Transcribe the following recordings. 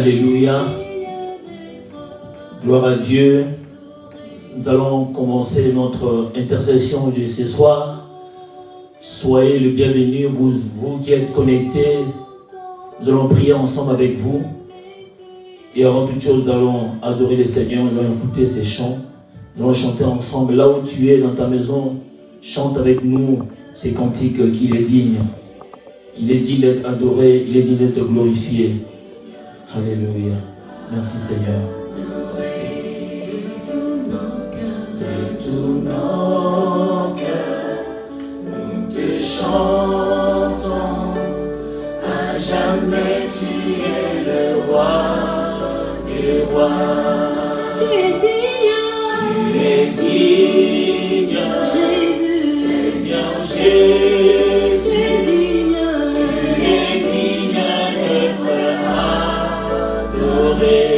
Alléluia. Gloire à Dieu. Nous allons commencer notre intercession de ce soir. Soyez le bienvenu, vous qui êtes connectés. Nous allons prier ensemble avec vous. Et avant toute chose, nous allons adorer le Seigneur. Nous allons écouter ses chants. Nous allons chanter ensemble. Là où tu es, dans ta maison, chante avec nous ces cantiques qu'il est digne. Il est digne d'être adoré. Il est digne d'être glorifié. Alléluia. Merci Seigneur. Tous nos cœurs, nous te chantons, à jamais tu es le roi des rois. Tu es digne, Jésus, Seigneur Jésus, tu es digne d'être adoré.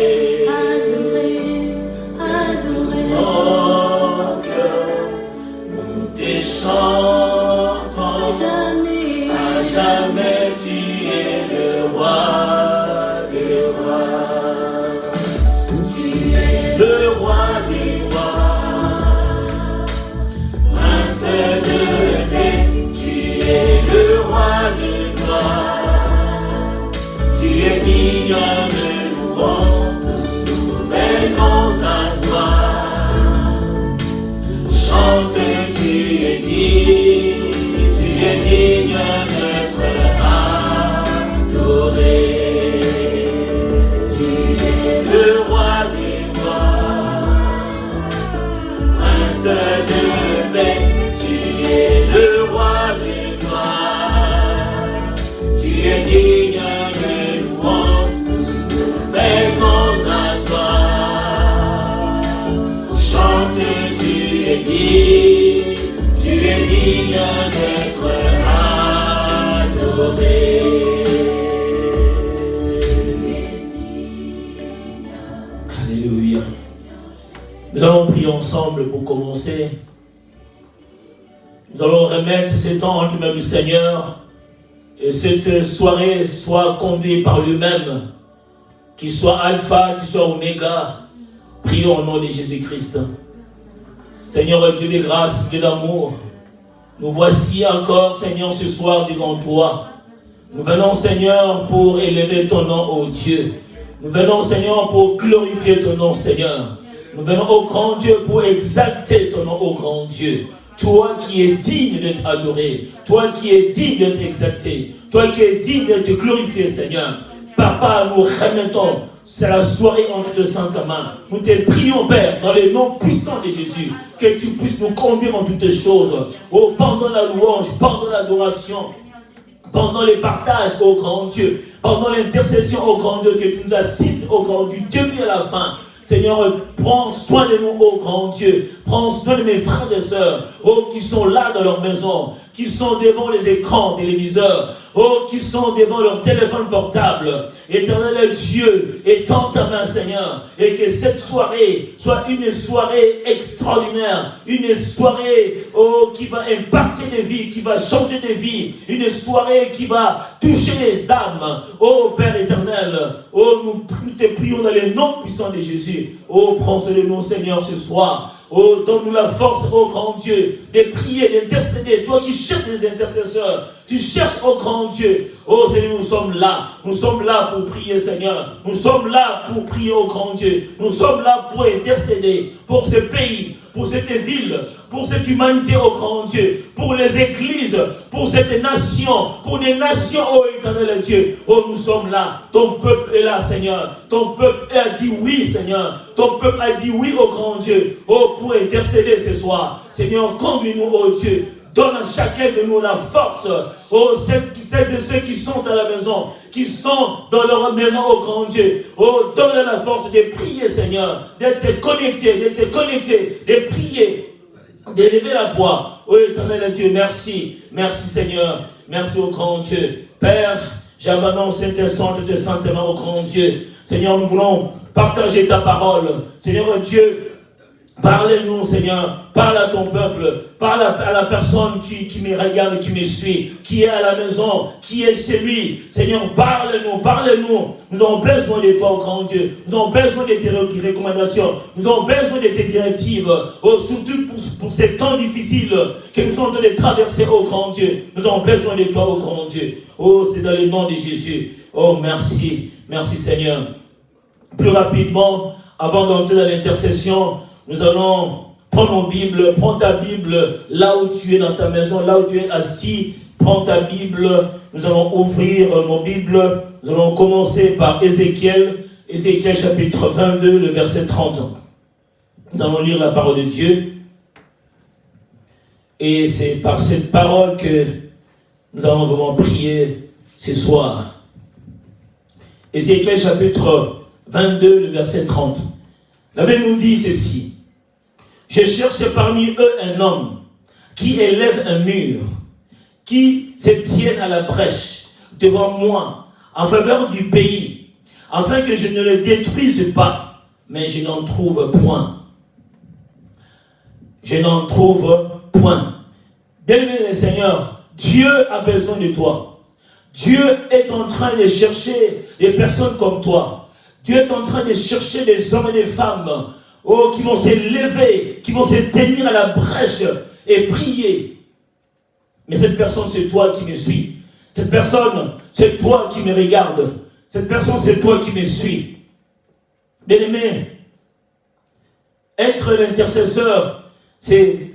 Chantons, à jamais tu es le roi des rois. Tu es le roi des rois, prince de paix, tu es le roi de gloire. Tu es digne de louange, nous venons à toi. Chante, tu es digne d'être adoré. Tu es le roi des rois, prince de paix, tu es le roi des gloires. Tu es digne de louange, nous venons à toi. Chante, tu es digne d'être adoré. Alléluia. Nous allons prier ensemble pour commencer. Nous allons remettre ces temps entre les mains du Seigneur. Et cette soirée soit conduite par lui-même. Qu'il soit alpha, qu'il soit oméga. Prions au nom de Jésus-Christ. Seigneur Dieu de grâce, Dieu d'amour, nous voici encore, Seigneur, ce soir devant toi. Nous venons, Seigneur, pour élever ton nom, ô Dieu. Nous venons, Seigneur, pour glorifier ton nom, Seigneur. Nous venons, ô grand Dieu, pour exalter ton nom, ô grand Dieu. Toi qui es digne d'être adoré, toi qui es digne d'être exalté, toi qui es digne d'être glorifié, Seigneur. Papa, nous remettons. C'est la soirée entre tes saintes mains. Nous te prions, Père, dans le nom puissant de Jésus, que tu puisses nous conduire en toutes choses. Oh, pendant la louange, pendant l'adoration, pendant les partages, ô grand Dieu, pendant l'intercession, ô grand Dieu, que tu nous assistes, ô grand Dieu, du début à la fin. Seigneur, prends soin de nous, ô grand Dieu. Prends soin de mes frères et sœurs, oh, qui sont là dans leur maison, qui sont devant les écrans téléviseurs, oh, qui sont devant leur téléphone portable. Éternel Dieu, étends ta main, Seigneur, et que cette soirée soit une soirée extraordinaire, une soirée, oh, qui va impacter des vies, qui va changer des vies, une soirée qui va toucher les âmes. Oh, Père éternel, oh, nous te prions dans le nom puissant de Jésus. Oh, prends soin de nous, Seigneur, ce soir. Oh, donne-nous la force, oh grand Dieu, de prier, d'intercéder. Toi qui cherches des intercesseurs, tu cherches, oh grand Dieu. Oh Seigneur, nous sommes là. Nous sommes là pour prier, Seigneur. Nous sommes là pour prier, oh grand Dieu. Nous sommes là pour intercéder pour ce pays, pour cette ville, pour cette humanité, oh grand Dieu, pour les églises, pour cette nation, pour les nations, oh éternel Dieu. Oh, nous sommes là. Ton peuple est là, Seigneur. Ton peuple a dit oui, Seigneur. Ton peuple a dit oui, oh grand Dieu. Oh, pour intercéder ce soir. Seigneur, conduis-nous, oh Dieu. Donne à chacun de nous la force. Oh, celles et ceux qui sont à la maison, qui sont dans leur maison, oh grand Dieu. Oh, donne la force de prier, Seigneur. D'être connecté, de prier, d'élever la voix. Oh, éternel Dieu, merci. Merci, Seigneur. Merci, oh grand Dieu. Père, j'abandonne cet instant de tes saintes mains, oh grand Dieu. Seigneur, nous voulons partager ta parole. Seigneur Dieu, Parle-nous, Seigneur, parle à ton peuple, parle à la personne qui me regarde, qui me suit, qui est à la maison, qui est chez lui. Seigneur, parle-nous, parle-nous. Nous avons besoin de toi, oh grand Dieu. Nous avons besoin de tes recommandations. Nous avons besoin de tes directives, surtout pour ces temps difficiles que nous sommes en train de traverser, oh grand Dieu. Nous avons besoin de toi, oh grand Dieu. Oh, c'est dans le nom de Jésus. Oh, merci, merci Seigneur. Plus rapidement, avant d'entrer dans l'intercession, nous allons prendre nos Bibles, prends ta Bible là où tu es dans ta maison, là où tu es assis, prends ta Bible, nous allons ouvrir nos Bibles, nous allons commencer par Ézéchiel chapitre 22, le verset 30. Nous allons lire la parole de Dieu, et c'est par cette parole que nous allons vraiment prier ce soir. Ézéchiel chapitre 22, le verset 30. La Bible nous dit ceci. Je cherche parmi eux un homme qui élève un mur, qui se tienne à la brèche devant moi en faveur du pays, afin que je ne le détruise pas, mais je n'en trouve point. Je n'en trouve point. Bien-aimé le Seigneur, Dieu a besoin de toi. Dieu est en train de chercher des personnes comme toi. Dieu est en train de chercher des hommes et des femmes qui vont s'élever, qui vont se tenir à la brèche et prier. Mais cette personne, c'est toi qui me suis. Cette personne, c'est toi qui me regarde. Cette personne, c'est toi qui me suis. Bien-aimé, être l'intercesseur, c'est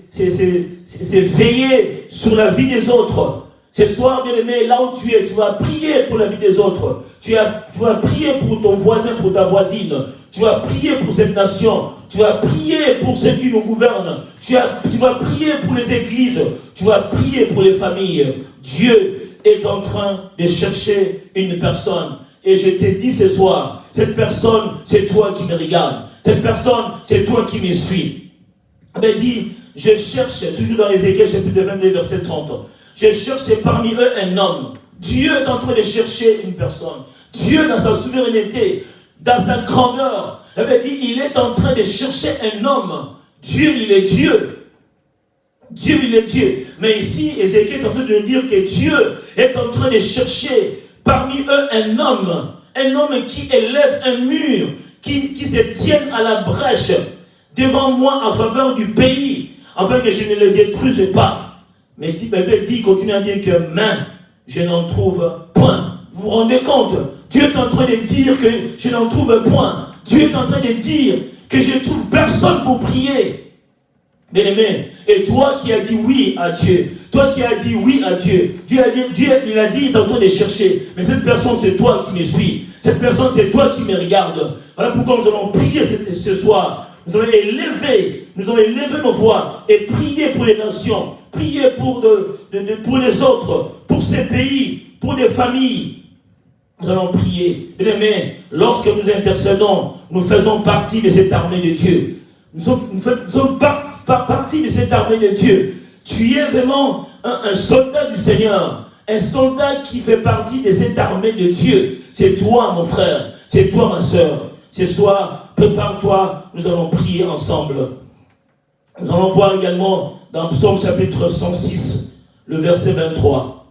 veiller sur la vie des autres. Ce soir, bien-aimé, là où tu es, tu vas prier pour la vie des autres. Tu vas prier pour ton voisin, pour ta voisine. Tu vas prier pour cette nation. Tu vas prier pour ceux qui nous gouvernent. Tu vas prier pour les églises. Tu vas prier pour les familles. Dieu est en train de chercher une personne. Et je t'ai dit ce soir, cette personne, c'est toi qui me regardes. Cette personne, c'est toi qui me suis. Il dit, je cherche, toujours dans Ézéchiel chapitre 22, verset 30. Je cherche parmi eux un homme. Dieu est en train de chercher une personne. Dieu, dans sa souveraineté, dans sa grandeur, il est en train de chercher un homme. Dieu, il est Dieu. Dieu, il est Dieu. Mais ici, Ézéchiel est en train de dire que Dieu est en train de chercher parmi eux un homme qui élève un mur, qui se tienne à la brèche devant moi en faveur du pays, afin que je ne le détruise pas. Mais il continue à dire que je n'en trouve point. Vous vous rendez compte? Dieu est en train de dire que je n'en trouve point. Dieu est en train de dire que je ne trouve personne pour prier. Bien-aimé, et toi qui as dit oui à Dieu, toi qui as dit oui à Dieu, il a dit, il est en train de chercher. Mais cette personne, c'est toi qui me suis. Cette personne, c'est toi qui me regarde. Voilà pourquoi nous allons prier ce soir. Nous allons élever nos voix et prier pour les nations, prier pour les autres, pour ces pays, pour des familles. Nous allons prier. Mais lorsque nous intercédons, nous faisons partie de cette armée de Dieu. Nous sommes partie de cette armée de Dieu. Tu es vraiment un soldat du Seigneur, un soldat qui fait partie de cette armée de Dieu. C'est toi, mon frère, c'est toi, ma soeur. Ce soir, prépare-toi, nous allons prier ensemble. Nous allons voir également dans Psaume chapitre 106, le verset 23.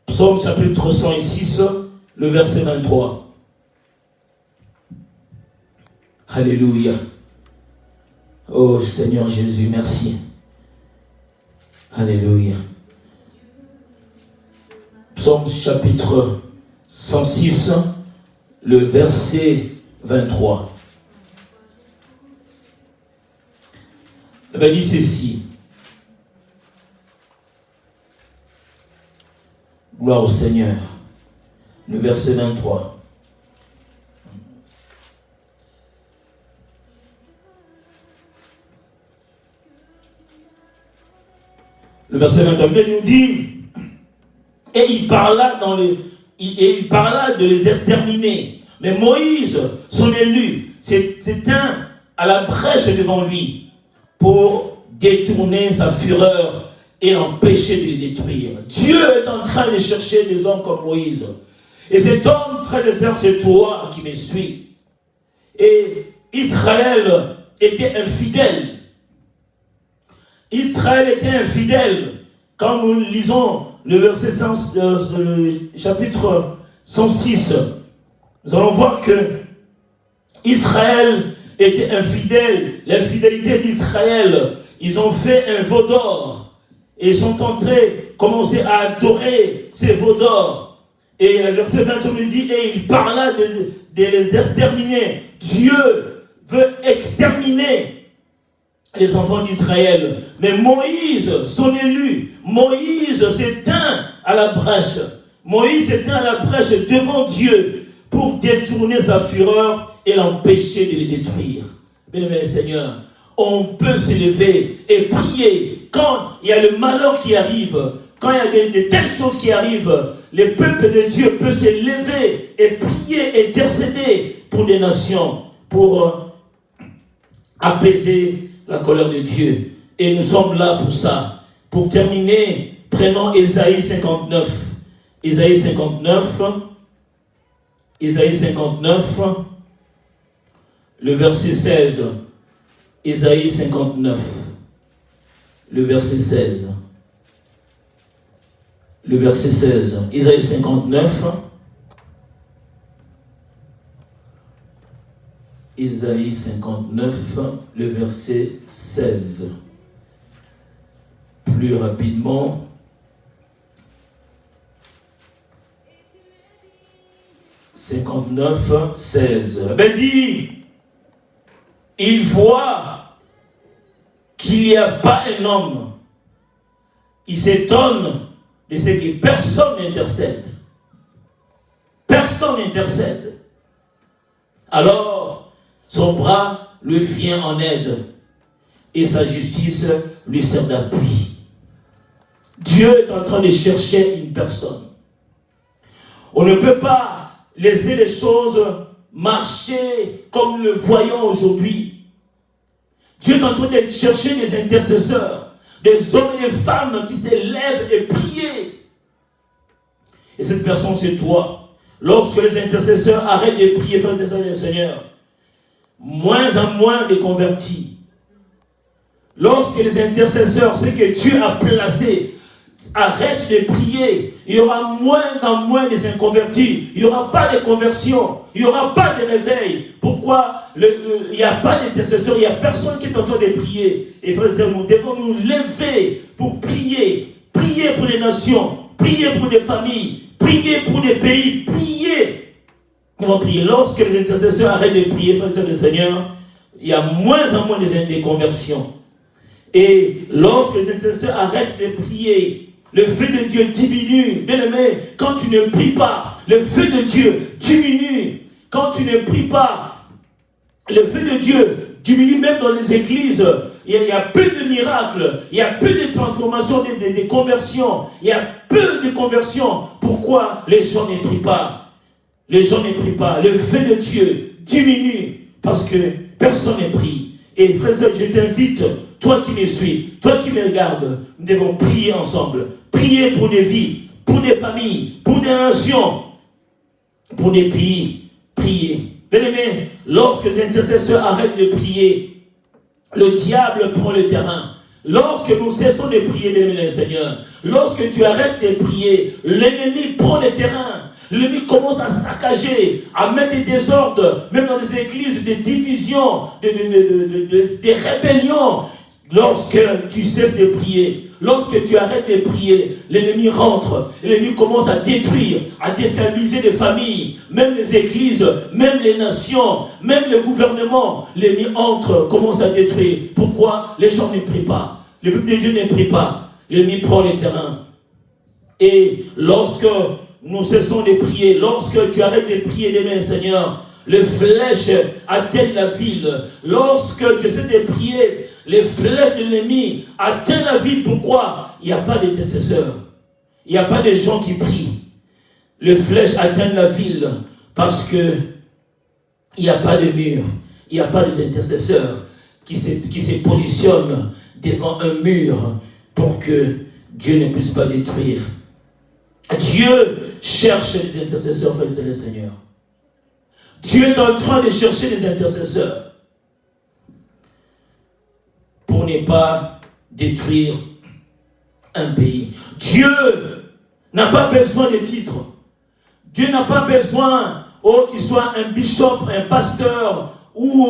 Psaume chapitre 106, le verset 23. Alléluia. Oh Seigneur Jésus, merci. Alléluia. Psaume chapitre 106, le verset 23. Il dit ceci. Gloire au Seigneur. Le verset 23. Le verset 23, il nous dit, et il parla de les exterminer. Mais Moïse, son élu, s'éteint à la brèche devant lui pour détourner sa fureur et empêcher de les détruire. Dieu est en train de chercher des hommes comme Moïse. Et cet homme, frère et sœur, c'est toi qui me suis. Et Israël était infidèle. Israël était infidèle. Quand nous lisons le chapitre 106, nous allons voir que Israël était infidèle. L'infidélité d'Israël, ils ont fait un veau d'or. Et ils sont commencé à adorer ces veaux d'or. Et le verset 21 nous dit, et il parla de les exterminer. Dieu veut exterminer les enfants d'Israël. Mais Moïse, son élu, Moïse s'éteint à la brèche. Moïse s'éteint à la brèche devant Dieu pour détourner sa fureur et l'empêcher de les détruire. Bien-aimé Seigneur, on peut se lever et prier quand il y a le malheur qui arrive, quand il y a de telles choses qui arrivent. Le peuple de Dieu peut se lever et prier et intercéder pour des nations, pour apaiser la colère de Dieu. Et nous sommes là pour ça. Pour terminer, prenons Ésaïe 59. Ésaïe 59. Ésaïe 59. Le verset 16. Ésaïe 59. Le verset 16. Le verset 16. Ésaïe 59. Ésaïe 59, le verset 16. Plus rapidement. « 59, 16. » Ben dit, il voit qu'il n'y a pas un homme. Il s'étonne de ce que personne n'intercède. Personne n'intercède. Alors, son bras lui vient en aide et sa justice lui sert d'appui. Dieu est en train de chercher une personne. On ne peut pas laisser les choses marcher comme nous le voyons aujourd'hui. Dieu est en train de chercher des intercesseurs, des hommes et des femmes qui se lèvent et prient. Et cette personne, c'est toi. Lorsque les intercesseurs arrêtent de prier, frères et sœurs du Seigneur, moins en moins de convertis. Lorsque les intercesseurs, ceux que Dieu a placés, arrêtent de prier, il y aura moins en moins de inconvertis. Il n'y aura pas de conversion. Il n'y aura pas de réveil. Pourquoi il n'y a pas d'intercesseur? Il n'y a personne qui est en train de prier. Et frères et sœurs, nous devons nous lever pour prier. Prier pour les nations. Prier pour les familles. Prier pour les pays. Prier. Comment prier? Lorsque les intercesseurs arrêtent de prier, frères et sœurs du Seigneur, il y a moins en moins de conversions. Et lorsque les intercesseurs arrêtent de prier, le feu de Dieu diminue. Bien aimé, quand tu ne pries pas, le feu de Dieu diminue. Quand tu ne pries pas, le feu de Dieu diminue même dans les églises. Il y a peu de miracles, il y a peu de transformations, de conversions. Il y a peu de conversions. Pourquoi les gens ne prient pas? Les gens ne prient pas. Le feu de Dieu diminue parce que personne ne prie. Et frère, je t'invite, toi qui me suis, toi qui me regardes, nous devons prier ensemble. Prier pour des vies, pour des familles, pour des nations, pour des pays. Prier. Bien-aimés, lorsque les intercesseurs arrêtent de prier, le diable prend le terrain. Lorsque nous cessons de prier, bien-aimés, Seigneur, lorsque tu arrêtes de prier, l'ennemi prend le terrain. L'ennemi commence à saccager, à mettre des désordres, même dans les églises, des divisions, des rébellions. Lorsque tu cesses de prier, lorsque tu arrêtes de prier, l'ennemi rentre. L'ennemi commence à détruire, à déstabiliser les familles, même les églises, même les nations, même le gouvernement. L'ennemi entre, commence à détruire. Pourquoi? Les gens ne prient pas. Le peuple de Dieu ne prie pas. L'ennemi prend le terrain. Et lorsque nous cessons de prier, lorsque tu arrêtes de prier, demain, Seigneur, les flèches atteignent la ville. Lorsque tu essaies de prier, les flèches de l'ennemi atteignent la ville. Pourquoi? Il n'y a pas d'intercesseurs. Il n'y a pas de gens qui prient. Les flèches atteignent la ville parce que il n'y a pas de mur. Il n'y a pas d'intercesseurs qui se positionnent devant un mur pour que Dieu ne puisse pas détruire. Dieu cherche les intercesseurs, frères et sœurs, Seigneur. Dieu est en train de chercher les intercesseurs. pour ne pas détruire un pays. Dieu n'a pas besoin de titres. Dieu n'a pas besoin qu'il soit un bishop, un pasteur ou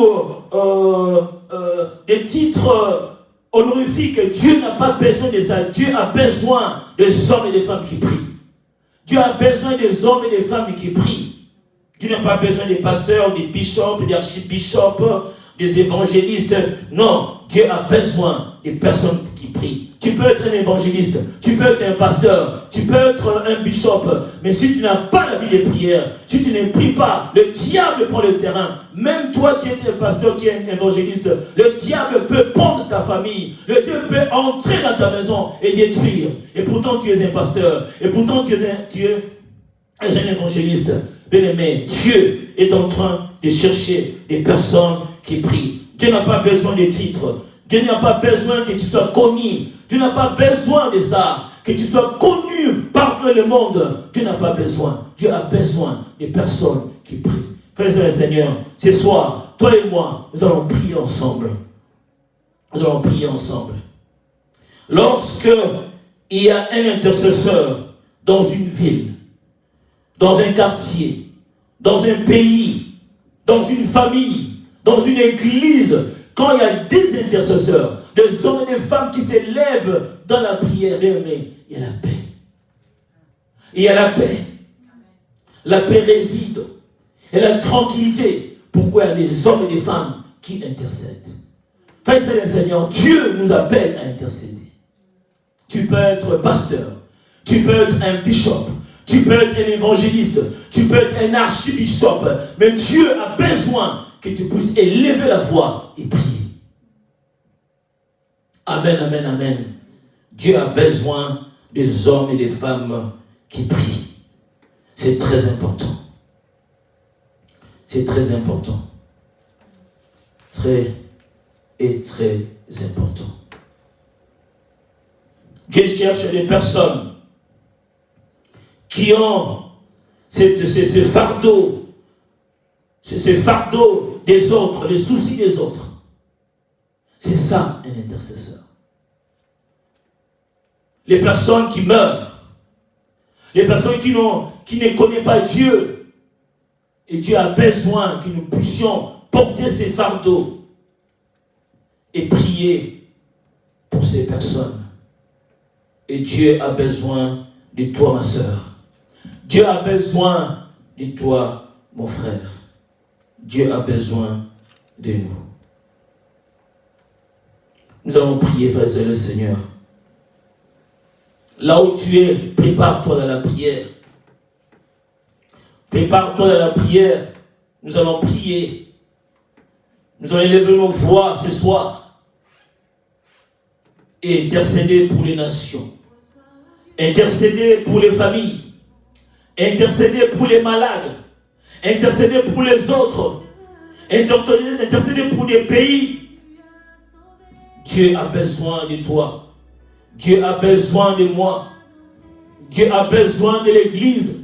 des titres honorifiques. Dieu n'a pas besoin de ça. Dieu a besoin des hommes et des femmes qui prient. Dieu a besoin des hommes et des femmes qui prient. Dieu n'a pas besoin des pasteurs, des bishops, des archibishops, des évangélistes. Non, Dieu a besoin des personnes qui prient. Tu peux être un évangéliste, tu peux être un pasteur, tu peux être un bishop, mais si tu n'as pas la vie de prière, si tu ne pries pas, le diable prend le terrain. Même toi qui es un pasteur, qui est un évangéliste, le diable peut prendre ta famille, le diable peut entrer dans ta maison et détruire. Et pourtant tu es un pasteur, et pourtant tu es un évangéliste. Bien-aimé, Dieu est en train de chercher des personnes qui prient. Dieu n'a pas besoin de titres. Dieu n'a pas besoin que tu sois connu. Dieu n'a pas besoin de ça. Que tu sois connu par le monde. Dieu n'a pas besoin. Dieu a besoin des personnes qui prient. Frères et Seigneur, ce soir, toi et moi, nous allons prier ensemble. Nous allons prier ensemble. Lorsque il y a un intercesseur dans une ville, dans un quartier, dans un pays, dans une famille, dans une église, quand il y a des intercesseurs, des hommes et des femmes qui s'élèvent dans la prière, mais il y a la paix. Il y a la paix. La paix réside. Et la tranquillité. Pourquoi il y a des hommes et des femmes qui intercèdent? Frères et Seigneur, Dieu nous appelle à intercéder. Tu peux être pasteur. Tu peux être un bishop. Tu peux être un évangéliste. Tu peux être un archibishop. Mais Dieu a besoin que tu puisses élever la voix et prier. Amen, amen, amen. Dieu a besoin des hommes et des femmes qui prient. C'est très important. C'est très important. Très important. Dieu cherche des personnes qui ont ce fardeau, ce fardeau des autres, les soucis des autres. C'est ça un intercesseur. Les personnes qui meurent, les personnes qui ne connaissent pas Dieu, et Dieu a besoin que nous puissions porter ces fardeaux et prier pour ces personnes. Et Dieu a besoin de toi, ma sœur. Dieu a besoin de toi, mon frère. Dieu a besoin de nous. Nous allons prier, frères et le Seigneur. Là où tu es, prépare-toi dans la prière. Prépare-toi dans la prière. Nous allons prier. Nous allons élever nos voix ce soir et intercéder pour les nations. Intercéder pour les familles. Intercéder pour les malades. Intercéder pour les autres. Intercéder pour les pays. Dieu a besoin de toi. Dieu a besoin de moi. Dieu a besoin de l'Église.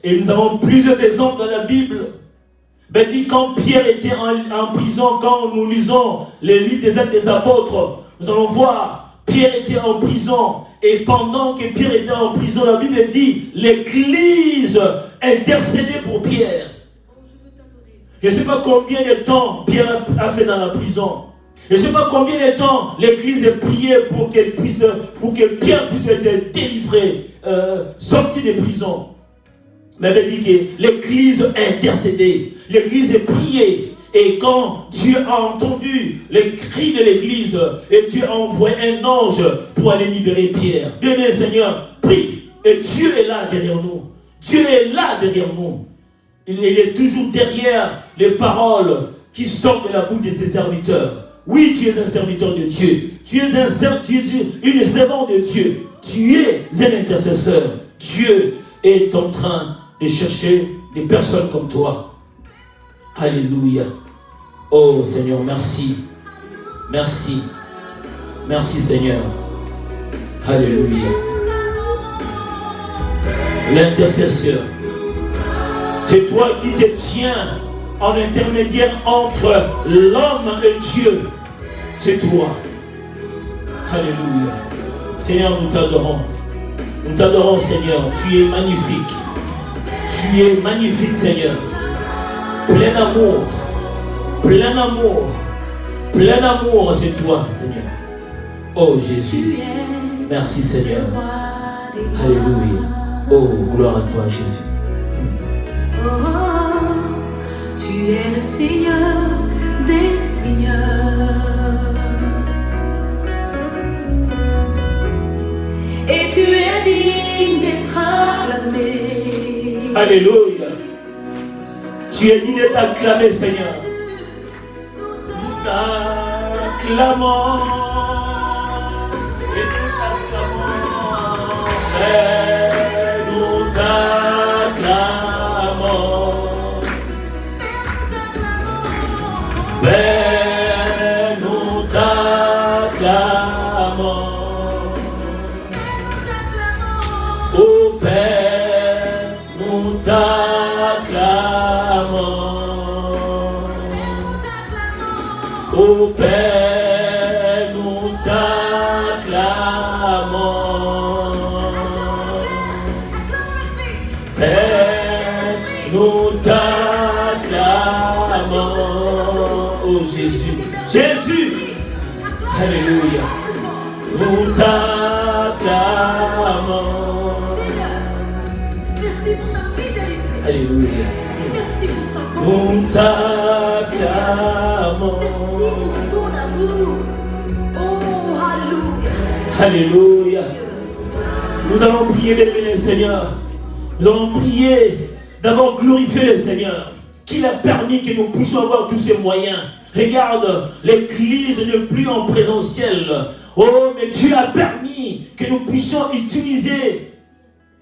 Et nous avons plusieurs exemples dans la Bible. Ben dit quand Pierre était en prison, quand nous lisons les livres des Actes des Apôtres, nous allons voir, Pierre était en prison. Et pendant que Pierre était en prison, la Bible dit, l'Église intercédait pour Pierre. Je ne sais pas combien de temps Pierre a fait dans la prison. Je ne sais pas combien de temps l'Église a prié pour que Pierre puisse être délivré, sorti de prison. Mais elle dit que l'Église a intercédé, l'Église a prié. Et quand Dieu a entendu les cris de l'Église, et Dieu a envoyé un ange pour aller libérer Pierre. Bien-aimé Seigneur, prie. Et Dieu est là derrière nous. Dieu est là derrière nous. Il est toujours derrière les paroles qui sortent de la bouche de ses serviteurs. Oui, tu es un serviteur de Dieu. Tu es une servante de Dieu. Tu es un intercesseur. Dieu est en train de chercher des personnes comme toi. Alléluia. Oh Seigneur, merci. Merci. Merci Seigneur. Alléluia. L'intercesseur. C'est toi qui te tiens en intermédiaire entre l'homme et Dieu. C'est toi. Alléluia. Seigneur, nous t'adorons. Nous t'adorons, Seigneur. Tu es magnifique. Tu es magnifique, Seigneur. Plein d'amour. Plein d'amour. Plein d'amour, c'est toi, Seigneur. Oh Jésus. Merci, Seigneur. Alléluia. Oh, gloire à toi, Jésus. Oh, tu es le Seigneur des Seigneurs. Et tu es digne d'être acclamé. Alléluia. Tu es digne d'être acclamé, Seigneur. Nous t'acclamons. Et nous t'acclamons. Et nous t'acclamons. Et nous t'acclamons. Ô Père, nous t'acclamons. Ô Père, nous t'acclamons. Père, nous t'acclamons. Oh Jésus, Jésus, alléluia, nous t'acclamons. Merci pour ta fidélité. Alléluia. Merci pour ta Nous compréhension. t'acclamons. Merci pour ton amour. Oh, alléluia. Alléluia. Nous allons prier le Seigneur. Nous allons prier, d'abord glorifier le Seigneur, qu'il a permis que nous puissions avoir tous ces moyens. Regarde, l'église n'est plus en présentiel. Oh, mais Dieu a permis que nous puissions utiliser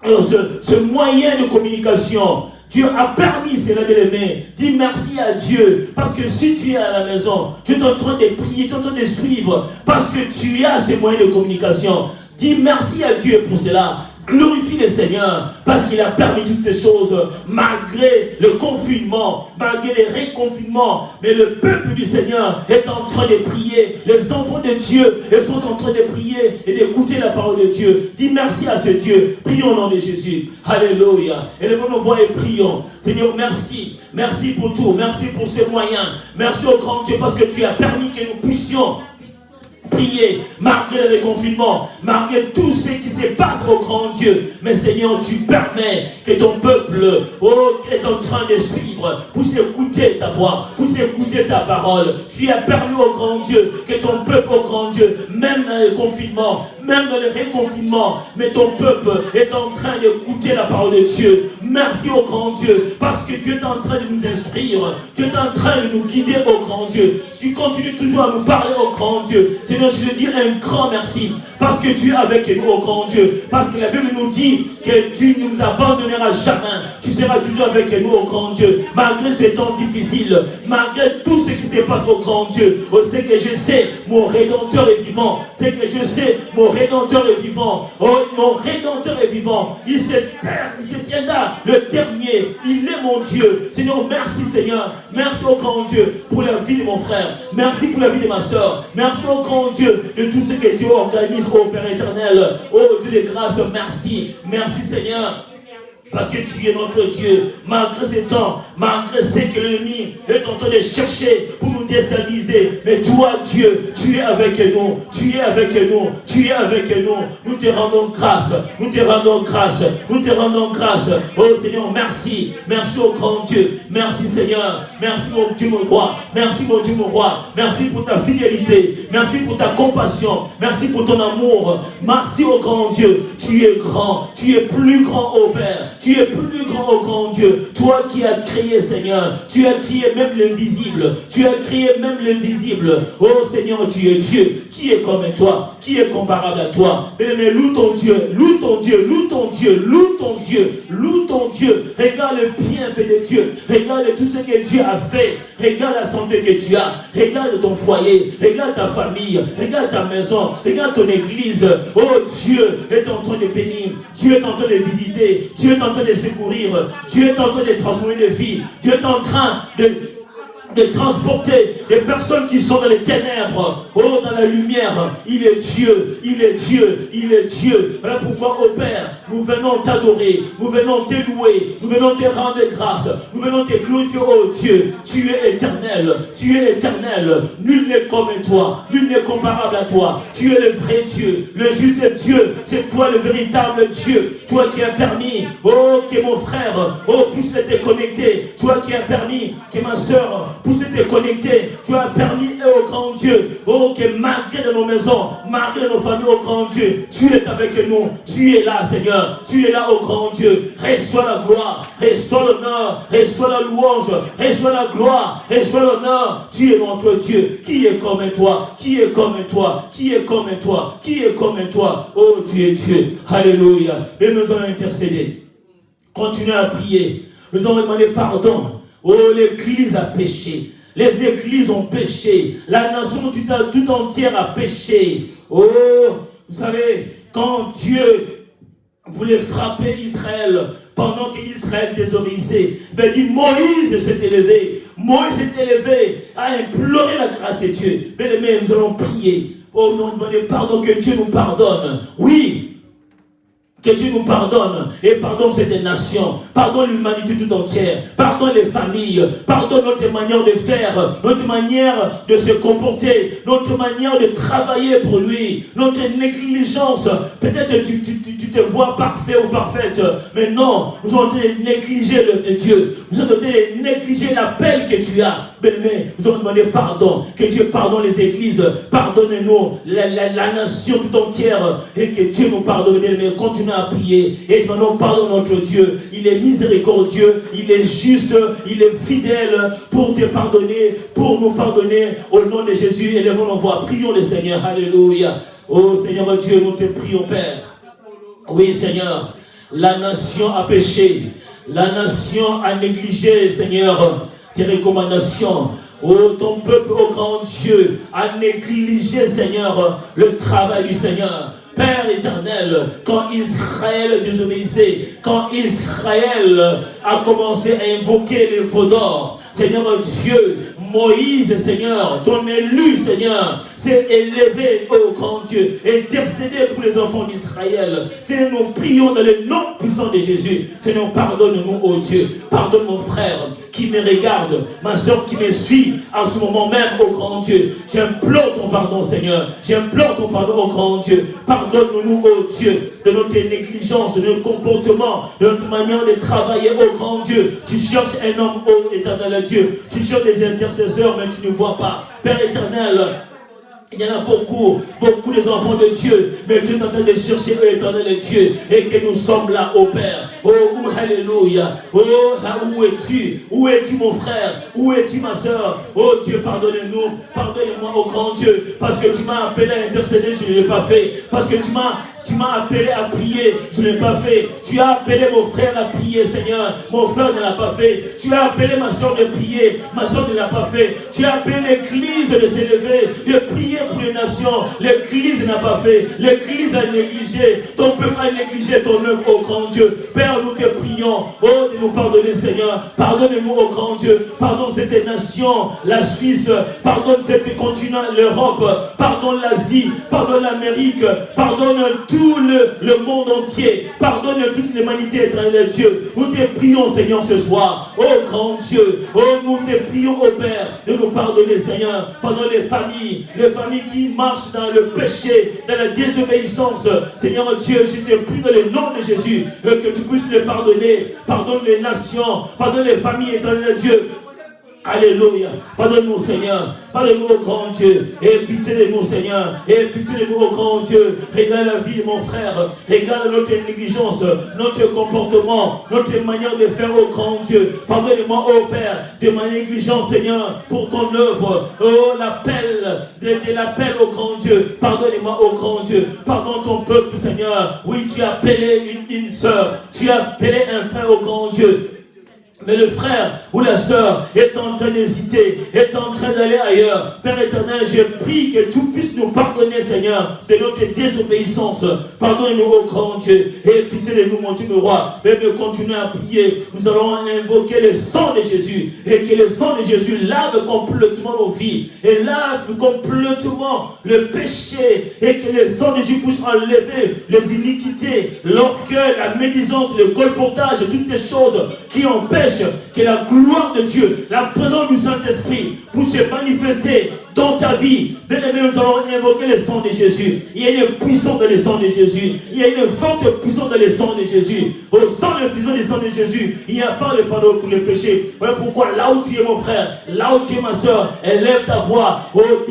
ce moyen de communication. Dieu a permis cela, bien-aimé. Dis merci à Dieu. Parce que si tu es à la maison, tu es en train de prier, tu es en train de suivre. Parce que tu as ces moyens de communication. Dis merci à Dieu pour cela. Glorifie le Seigneur parce qu'il a permis toutes ces choses malgré le confinement, malgré les réconfinements. Mais le peuple du Seigneur est en train de prier. Les enfants de Dieu sont en train de prier et d'écouter la parole de Dieu. Dis merci à ce Dieu. Prions au nom de Jésus. Alléluia. Élevons nos voix et prions. Seigneur, merci. Merci pour tout. Merci pour ces moyens. Merci au grand Dieu parce que tu as permis que nous puissions prier, malgré le confinement, malgré tout ce qui se passe au grand Dieu. Mais Seigneur, tu permets que ton peuple est en train de suivre, puisse écouter ta voix, puisse écouter ta parole. Tu as permis au grand Dieu que ton peuple, au grand Dieu, même dans le confinement, même dans le réconfinement, mais ton peuple est en train d'écouter la parole de Dieu. Merci au grand Dieu, parce que tu es en train de nous instruire, tu es en train de nous guider au grand Dieu. Tu continues toujours à nous parler au grand Dieu. Seigneur, je te dis un grand merci, parce que tu es avec nous au grand Dieu, parce que la Bible nous dit que tu ne nous abandonneras jamais, tu seras toujours avec nous au grand Dieu, malgré ces temps difficiles, malgré tout ce qui se passe au grand Dieu. Oh, c'est que je sais, mon Rédempteur est vivant, c'est que je sais, mon Rédempteur est vivant, oh, mon Rédempteur est vivant, il se tiendra le dernier, il est mon Dieu. Seigneur, merci Seigneur, merci au grand Dieu pour la vie de mon frère, merci pour la vie de ma soeur, merci au grand Dieu de tout ce que Dieu organise au Père éternel. Oh Dieu de grâce, merci, merci Seigneur. Parce que tu es notre Dieu, malgré ces temps, malgré ce que l'ennemi est en train de chercher pour nous déstabiliser. Mais toi, Dieu, tu es avec nous, tu es avec nous, tu es avec nous. Nous te rendons grâce, nous te rendons grâce, nous te rendons grâce. Oh Seigneur, merci, merci au grand Dieu, merci Seigneur, merci mon Dieu, mon roi, merci mon Dieu, mon roi, merci pour ta fidélité, merci pour ta compassion, merci pour ton amour, merci au grand Dieu. Tu es grand, tu es plus grand, ô Père. Tu es plus grand, ô grand Dieu. Toi qui as créé, Seigneur. Tu as créé même l'invisible. Tu as créé même l'invisible. Oh Seigneur, tu es Dieu. Qui est comme toi? Qui est comparable à toi? Mais loue ton Dieu. Loue ton Dieu. Loue ton Dieu. Loue ton Dieu. Loue ton Dieu. Regarde le bienfait de Dieu. Regarde tout ce que Dieu a fait. Regarde la santé que tu as. Regarde ton foyer. Regarde ta famille. Regarde ta maison. Regarde ton église. Oh Dieu est en train de bénir. Dieu est en train de visiter. Dieu est en train de secourir. Dieu est en train de transformer des vies. Dieu est en train de de transporter les personnes qui sont dans les ténèbres, oh, dans la lumière. Il est Dieu, il est Dieu, il est Dieu. Voilà pourquoi, oh Père, nous venons t'adorer, nous venons te louer, nous venons te rendre grâce, nous venons te glorifier, oh Dieu. Tu es éternel, tu es éternel. Nul n'est comme toi, nul n'est comparable à toi. Tu es le vrai Dieu, le juste Dieu. C'est toi le véritable Dieu. Toi qui as permis, oh, que mon frère, oh, puisse être connecté. Toi qui as permis que ma soeur puisse être connectée. Tu as permis, oh grand Dieu, oh, que malgré de nos maisons, malgré nos familles, oh grand Dieu, tu es avec nous. Tu es là, Seigneur. Tu es là, oh grand Dieu. Reçois la gloire, reçois l'honneur, reçois la louange, reçois la gloire, reçois l'honneur. Tu es notre Dieu. Qui est comme toi? Qui est comme toi? Qui est comme toi? Qui est comme toi? Oh, tu es Dieu. Alléluia. Et nous allons intercéder. Continuez à prier. Nous allons demander pardon. Oh, l'Église a péché. Les églises ont péché. La nation tout entière a péché. Oh, vous savez, quand Dieu voulait frapper Israël, pendant qu'Israël désobéissait, ben dit Moïse s'est élevé. Moïse s'est élevé à implorer la grâce de Dieu. Mais nous allons prier. Oh, nous demander pardon, que Dieu nous pardonne. Oui. Que Dieu nous pardonne et pardonne cette nation, pardonne l'humanité tout entière, pardonne les familles, pardonne notre manière de faire, notre manière de se comporter, notre manière de travailler pour lui, notre négligence. Peut-être tu te vois parfait ou parfaite, mais non, nous sommes en train de négliger de Dieu, nous sommes en train de négliger l'appel que tu as. Mais nous devons demander pardon, que Dieu pardonne les églises, pardonne-nous la nation tout entière, et que Dieu nous pardonne. Mais continuons à prier et demandons pardon à notre Dieu. Il est miséricordieux, il est juste, il est fidèle pour te pardonner, pour nous pardonner. Au nom de Jésus, élevons nos voix, prions le Seigneur. Alléluia. Oh Seigneur Dieu, nous te prions, Père. Oui Seigneur, la nation a péché, la nation a négligé, Seigneur, tes recommandations. Oh, ton peuple, oh grand Dieu, a négligé, Seigneur, le travail du Seigneur. Père éternel, quand Israël désobéissait, quand Israël a commencé à invoquer les veaux d'or, Seigneur Dieu, Moïse, Seigneur, ton élu, Seigneur, s'est élevé, oh grand Dieu, intercédé pour les enfants d'Israël. Seigneur, nous prions dans le nom puissant de Jésus. Seigneur, pardonne-nous, oh Dieu. Pardonne mon frère qui me regarde, ma soeur qui me suit en ce moment même, oh grand Dieu. J'implore ton pardon, Seigneur. J'implore ton pardon, oh grand Dieu. Pardonne-nous, oh Dieu, de notre négligence, de notre comportement, de notre manière de travailler, oh grand Dieu. Tu cherches un homme, oh éternel Dieu. Tu cherches des intercesseurs, mais tu ne vois pas. Père éternel, il y en a beaucoup des enfants de Dieu, mais Dieu est en train de chercher l'éternel Dieu, et que nous sommes là, ô Père. Oh, alléluia. Oh, où es-tu? Où es-tu, mon frère? Où es-tu, ma soeur? Oh Dieu, pardonne-nous, pardonne-moi, ô grand Dieu, parce que tu m'as appelé à intercéder, je ne l'ai pas fait, parce que tu m'as appelé à prier, je ne l'ai pas fait. Tu as appelé mon frère à prier, Seigneur. Mon frère ne l'a pas fait. Tu as appelé ma soeur de prier, ma soeur ne l'a pas fait. Tu as appelé l'église de s'élever, de prier pour les nations. L'église n'a pas fait. L'église a négligé. Ton peuple a négligé ton œuvre, oh grand Dieu. Père, nous te prions. Oh, de nous pardonner, Seigneur. Pardonne-nous, oh grand Dieu. Pardonne cette nation, la Suisse. Pardonne cet continent, l'Europe. Pardonne l'Asie. Pardonne l'Amérique. Pardonne tout le monde entier. Pardonne toute l'humanité, éternel Dieu. Nous te prions, Seigneur, ce soir. Oh grand Dieu. Oh, nous te prions, oh Père, de nous pardonner, Seigneur. Pardonne les familles qui marchent dans le péché, dans la désobéissance. Seigneur Dieu, je te prie dans le nom de Jésus, que tu puisses les pardonner. Pardonne les nations. Pardonne les familles, éternel Dieu. Alléluia. Pardonne-nous, Seigneur. Pardonne-nous, oh grand Dieu. Et pitié de nous, Seigneur. Et pitié de nous, oh grand Dieu. Regarde la vie de mon frère. Regarde notre négligence, notre comportement, notre manière de faire, oh grand Dieu. Pardonne-moi, oh Père, de ma négligence, Seigneur, pour ton œuvre. Oh, l'appel, de l'appel, oh grand Dieu. Pardonne-moi, oh grand Dieu. Pardonne ton peuple, Seigneur. Oui, tu as appelé une sœur. Tu as appelé un frère, oh grand Dieu. Mais le frère ou la sœur est en train d'hésiter, est en train d'aller ailleurs. Père éternel, je prie que tu puisses nous pardonner, Seigneur, de notre désobéissance. Pardonne-nous, ô grand Dieu, et pitié de nous, mon Dieu, mon roi. Même continuer à prier, nous allons invoquer le sang de Jésus, et que le sang de Jésus lave complètement nos vies, et lave complètement le péché, et que le sang de Jésus puisse enlever les iniquités, l'orgueil, la médisance, le colportage, toutes ces choses qui empêchent que la gloire de Dieu, la présence du Saint-Esprit puisse se manifester dans ta vie. Bien-aimés, nous allons invoquer le sang de Jésus. Il y a une puissance dans le sang de Jésus. Il y a une forte puissance dans le sang de Jésus. Au sang de puissance du sang de Jésus, il n'y a pas de pardon pour les péchés. Voilà pourquoi là où tu es mon frère, là où tu es ma soeur, élève ta voix.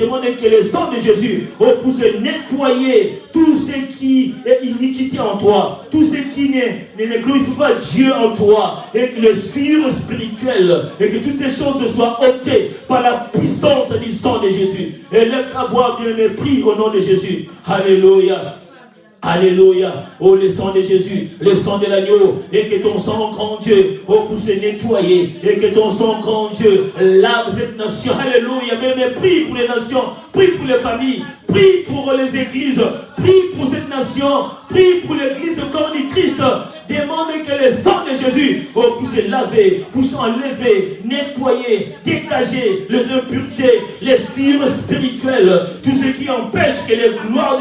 Demande que le sang de Jésus puisse nettoyer tout ce qui est iniquité en toi, tout ce qui ne glorifie pas Dieu en toi, et que le sphère spirituel, et que toutes ces choses soient ôtées par la puissance du sang de Jésus. Élève ta voix, bien-aimé, prie au nom de Jésus. Alléluia. Alléluia. Oh, le sang de Jésus, le sang de l'agneau, et que ton sang, grand Dieu, puisse se nettoyer, et que ton sang, grand Dieu, lave cette nation. Alléluia. Mais prie pour les nations, prie pour les familles, prie pour les églises, prie pour cette nation, prie pour l'église corps du Christ. Demande que le sang de Jésus puisse laver, puisse enlever, nettoyer, dégager les impuretés, les sphères spirituelles, tout ce qui empêche que la gloire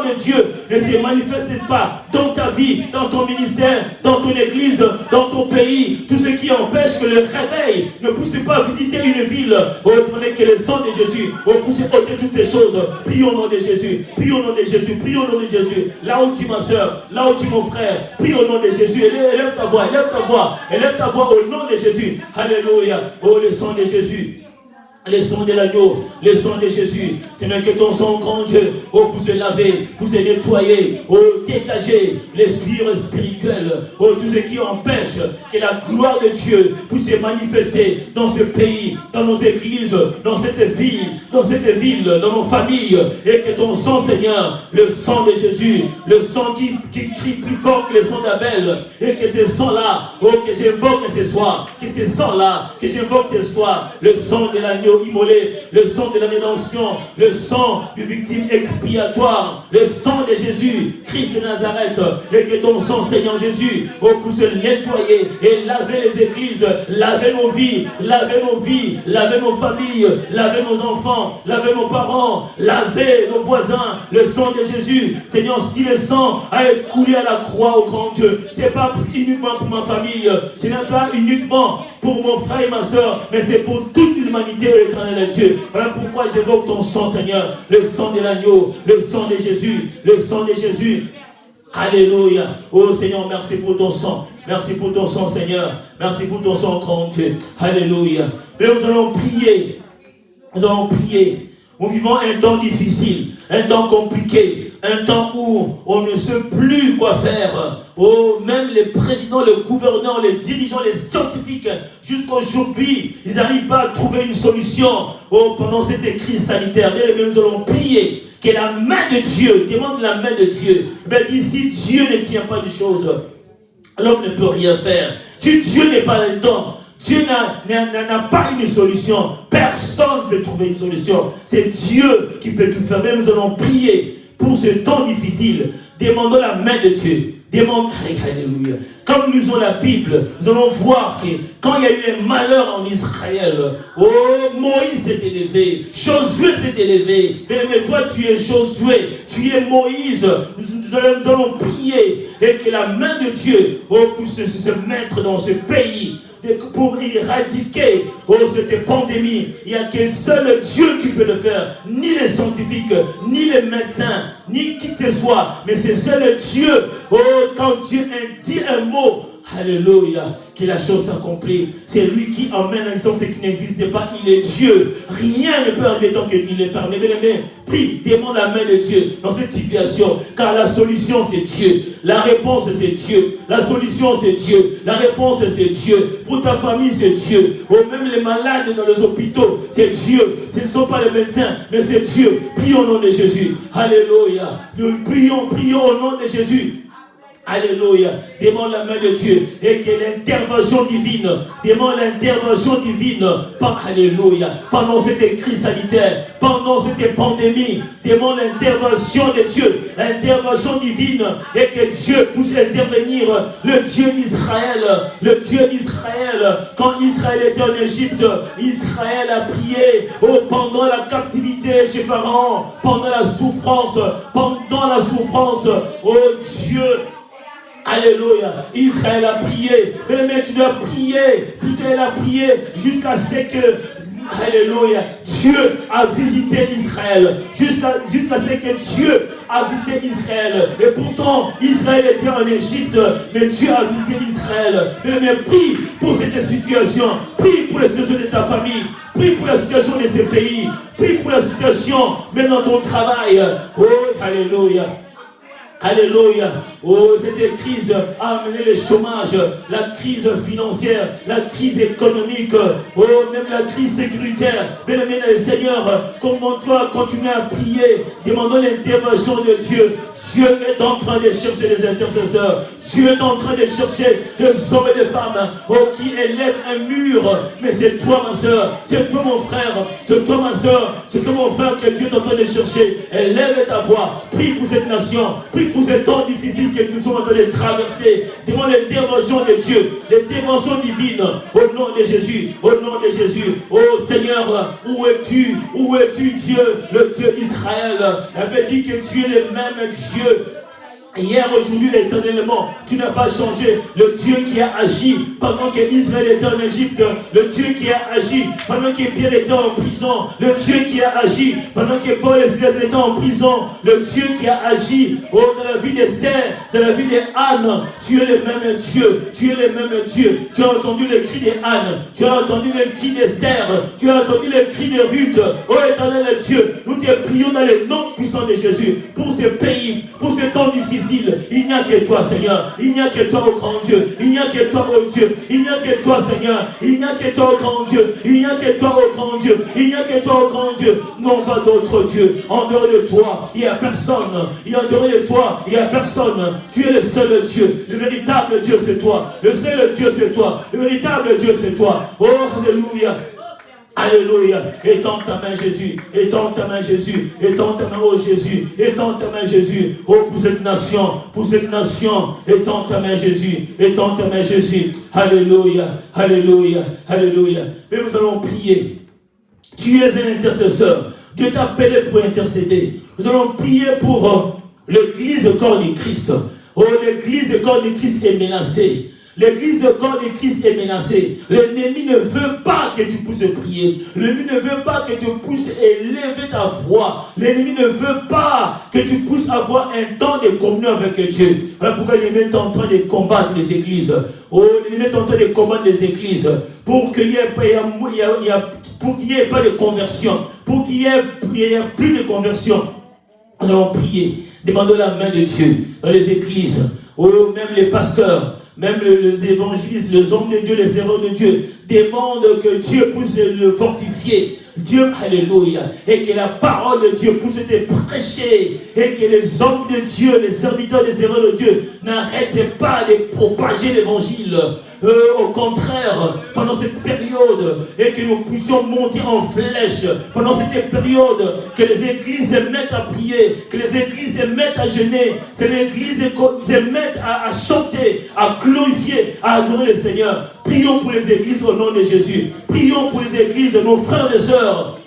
de Dieu ne se manifeste pas dans ta vie, dans ton ministère, dans ton église, dans ton pays, tout ce qui empêche que le réveil ne puisse pas visiter une ville. Demandez que le sang de Jésus puisse ôter toutes ces choses. Prie au nom de Jésus, prie au nom de Jésus, prie au nom de Jésus. Là où tu es ma soeur, là où tu es mon frère, prie au nom de Jésus. Élève ta voix, élève ta voix, élève ta voix au nom de Jésus. Alléluia. Oh, le sang de Jésus. Le sang de l'agneau, le sang de Jésus. Seigneur, que ton sang, grand Dieu, pour se laver, pour se nettoyer, dégager les sphères spirituelles, tout ce qui empêche que la gloire de Dieu puisse se manifester dans ce pays, dans nos églises, dans cette ville, dans nos familles, et que ton sang, Seigneur, le sang de Jésus, le sang qui crie plus fort que le sang d'Abel, et que ce sang-là, que j'invoque ce soir, que ce sang-là, que j'invoque ce soir, le sang de l'agneau immolé, le sang de la rédemption, le sang du victime expiatoire, le sang de Jésus, Christ de Nazareth, et que ton sang, Seigneur Jésus, puisse nettoyer et laver les églises, laver nos vies, laver nos familles, laver nos enfants, laver nos parents, laver nos voisins, le sang de Jésus. Seigneur, si le sang a coulé à la croix, au grand Dieu, c'est pas uniquement pour ma famille, ce n'est pas uniquement pour mon frère et ma soeur, mais c'est pour toute l'humanité, l'éternel Dieu. Voilà pourquoi j'évoque ton sang, Seigneur, le sang de l'agneau, le sang de Jésus, le sang de Jésus. Alléluia. Oh Seigneur, merci pour ton sang. Merci pour ton sang, Seigneur. Merci pour ton sang, grand Dieu. Alléluia. Mais nous allons prier. Nous allons prier. Nous vivons un temps difficile, un temps compliqué, un temps où on ne sait plus quoi faire. Oh, même les présidents, les gouverneurs, les dirigeants, les scientifiques, jusqu'aujourd'hui, ils n'arrivent pas à trouver une solution pendant cette crise sanitaire. Mais nous allons prier que la main de Dieu, demande la main de Dieu. Mais si Dieu ne tient pas une chose, l'homme ne peut rien faire. Si Dieu n'est pas là-dedans, Dieu n'a pas une solution. Personne ne peut trouver une solution. C'est Dieu qui peut tout faire. Mais nous allons prier pour ce temps difficile. Demandons la main de Dieu. Alléluia. Comme nous lisons la Bible, nous allons voir que quand il y a eu un malheur en Israël, Moïse s'est élevé, Josué s'est élevé. Mais toi, tu es Josué, tu es Moïse. Nous allons prier et que la main de Dieu puisse se mettre dans ce pays pour éradiquer cette pandémie. Il n'y a qu'un seul Dieu qui peut le faire. Ni les scientifiques, ni les médecins, ni qui que ce soit. Mais c'est seul Dieu. Quand Dieu dit un mot, alléluia, que la chose s'accomplit. C'est lui qui emmène l'existence qui n'existe pas. Il est Dieu. Rien ne peut arriver tant qu'il est parmi. Mais prie, demande la main de Dieu dans cette situation. Car la solution, c'est Dieu. La réponse, c'est Dieu. La solution, c'est Dieu. La réponse, c'est Dieu. Pour ta famille, c'est Dieu. Même les malades dans les hôpitaux, c'est Dieu. Ce ne sont pas les médecins, mais c'est Dieu. Prions au nom de Jésus. Alléluia. Nous prions au nom de Jésus. Alléluia. Demande la main de Dieu et que l'intervention divine, demande l'intervention divine, alléluia, pendant cette crise sanitaire, pendant cette pandémie, demande l'intervention de Dieu, l'intervention divine et que Dieu puisse intervenir, le Dieu d'Israël, le Dieu d'Israël. Quand Israël était en Égypte, Israël a prié pendant la captivité chez Pharaon, pendant la souffrance, oh Dieu. Alléluia. Israël a prié. Mais tu dois prier. Israël a prié jusqu'à ce que, alléluia, Dieu a visité Israël. Jusqu'à ce que Dieu a visité Israël. Et pourtant, Israël était en Égypte. Mais Dieu a visité Israël. Mais prie pour cette situation. Prie pour la situation de ta famille. Prie pour la situation de ces pays. Prie pour la situation, même dans ton travail. Oh, alléluia. Alléluia. Oh, cette crise a amené le chômage, la crise financière, la crise économique, oh, même la crise sécuritaire. Bien-aimé dans le Seigneur, comment-toi continuer à prier, demandons l'intervention de Dieu. Dieu est en train de chercher les intercesseurs. Dieu est en train de chercher les hommes et les femmes, oh, qui élèvent un mur. Mais c'est toi, ma soeur, c'est toi, mon frère, c'est toi, ma soeur, c'est toi, mon frère, que Dieu est en train de chercher. Élève ta voix, prie pour cette nation, prie pour ces temps difficiles que nous sommes en train de traverser. Demande l'intervention de Dieu, l'intervention divine, au nom de Jésus, au nom de Jésus. Oh Seigneur, où es-tu, Dieu, le Dieu d'Israël? Elle me dit que tu es le même Dieu. Hier, aujourd'hui, éternellement, tu n'as pas changé. Le Dieu qui a agi pendant que Israël était en Égypte, le Dieu qui a agi pendant que Pierre était en prison, le Dieu qui a agi pendant que Paul et Silas étaient en prison, le Dieu qui a agi dans la vie d'Esther, dans la vie d'Anne. Tu es le même Dieu, tu es le même Dieu. Tu as entendu le cri d'Anne, tu as entendu le cri d'Esther, tu as entendu le cri de Ruth. Oh éternel Dieu, nous te prions dans le nom puissant de Jésus pour ce pays, pour ce temps difficile. Il n'y a que toi, Seigneur. Il n'y a que toi, au grand Dieu. Il n'y a que toi, au Dieu. Il n'y a que toi, Seigneur. Il n'y a que toi, au grand Dieu. Il n'y a que toi, au grand Dieu. Il n'y a que toi, au grand Dieu. Non, pas d'autre Dieu. En dehors de toi, il n'y a personne. En dehors de toi, il n'y a personne. Tu es le seul Dieu. Le véritable Dieu, c'est toi. Le seul Dieu, c'est toi. Le véritable Dieu, c'est toi. Oh, alléluia. Alléluia. Étends ta main, Jésus. Étends ta main, Jésus. Étends ta main, oh Jésus. Étends ta main, Jésus. Oh, pour cette nation. Pour cette nation. Étends ta main, Jésus. Étends ta main, Jésus. Alléluia. Alléluia. Alléluia. Mais nous allons prier. Tu es un intercesseur. Dieu t'a appelé pour intercéder. Nous allons prier pour l'église corps du Christ. Oh, l'église corps du Christ est menacée. L'église de corps de Christ est menacée. L'ennemi ne veut pas que tu puisses prier. L'ennemi ne veut pas que tu puisses élever ta voix. L'ennemi ne veut pas que tu puisses avoir un temps de communion avec Dieu. Voilà pourquoi l'ennemi est en train de combattre les églises. Oh, l'ennemi est en train de combattre les églises pour qu'il n'y ait pas de conversion. Pour qu'il n'y ait plus de conversion. Nous allons prier. Demandons la main de Dieu dans les églises. Oh, même les pasteurs. Même les évangélistes, les hommes de Dieu, les servants de Dieu demandent que Dieu puisse le fortifier. Dieu, alléluia. Et que la parole de Dieu puisse être prêchée. Et que les hommes de Dieu, les serviteurs des servants de Dieu n'arrêtent pas de propager l'évangile. Au contraire, pendant cette période, et que nous puissions monter en flèche, pendant cette période, que les églises se mettent à prier, que les églises se mettent à jeûner, que les églises se mettent à chanter, à glorifier, à adorer le Seigneur. Prions pour les églises au nom de Jésus. Prions pour les églises, nos frères et sœurs.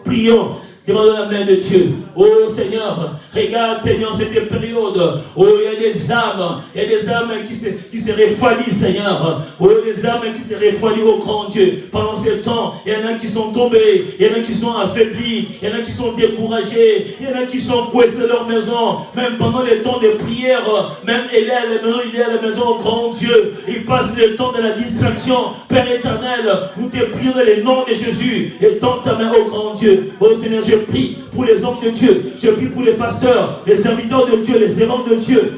Prions. Demandons la main de Dieu. Oh Seigneur, regarde Seigneur cette période. Oh, il y a des âmes qui se refroidissent, Seigneur. Oh, des âmes qui se refroidissent au grand Dieu. Pendant ce temps, il y en a qui sont tombés, il y en a qui sont affaiblis, il y en a qui sont découragés, il y en a qui sont coincés dans leur maison. Même pendant les temps de prière, même il est à la maison au grand Dieu. Il passe le temps de la distraction. Père éternel, nous te prions dans le nom de Jésus. Et tends ta main au grand Dieu. Oh Seigneur, je prie pour les hommes de Dieu, je prie pour les pasteurs, les serviteurs de Dieu, les servants de Dieu.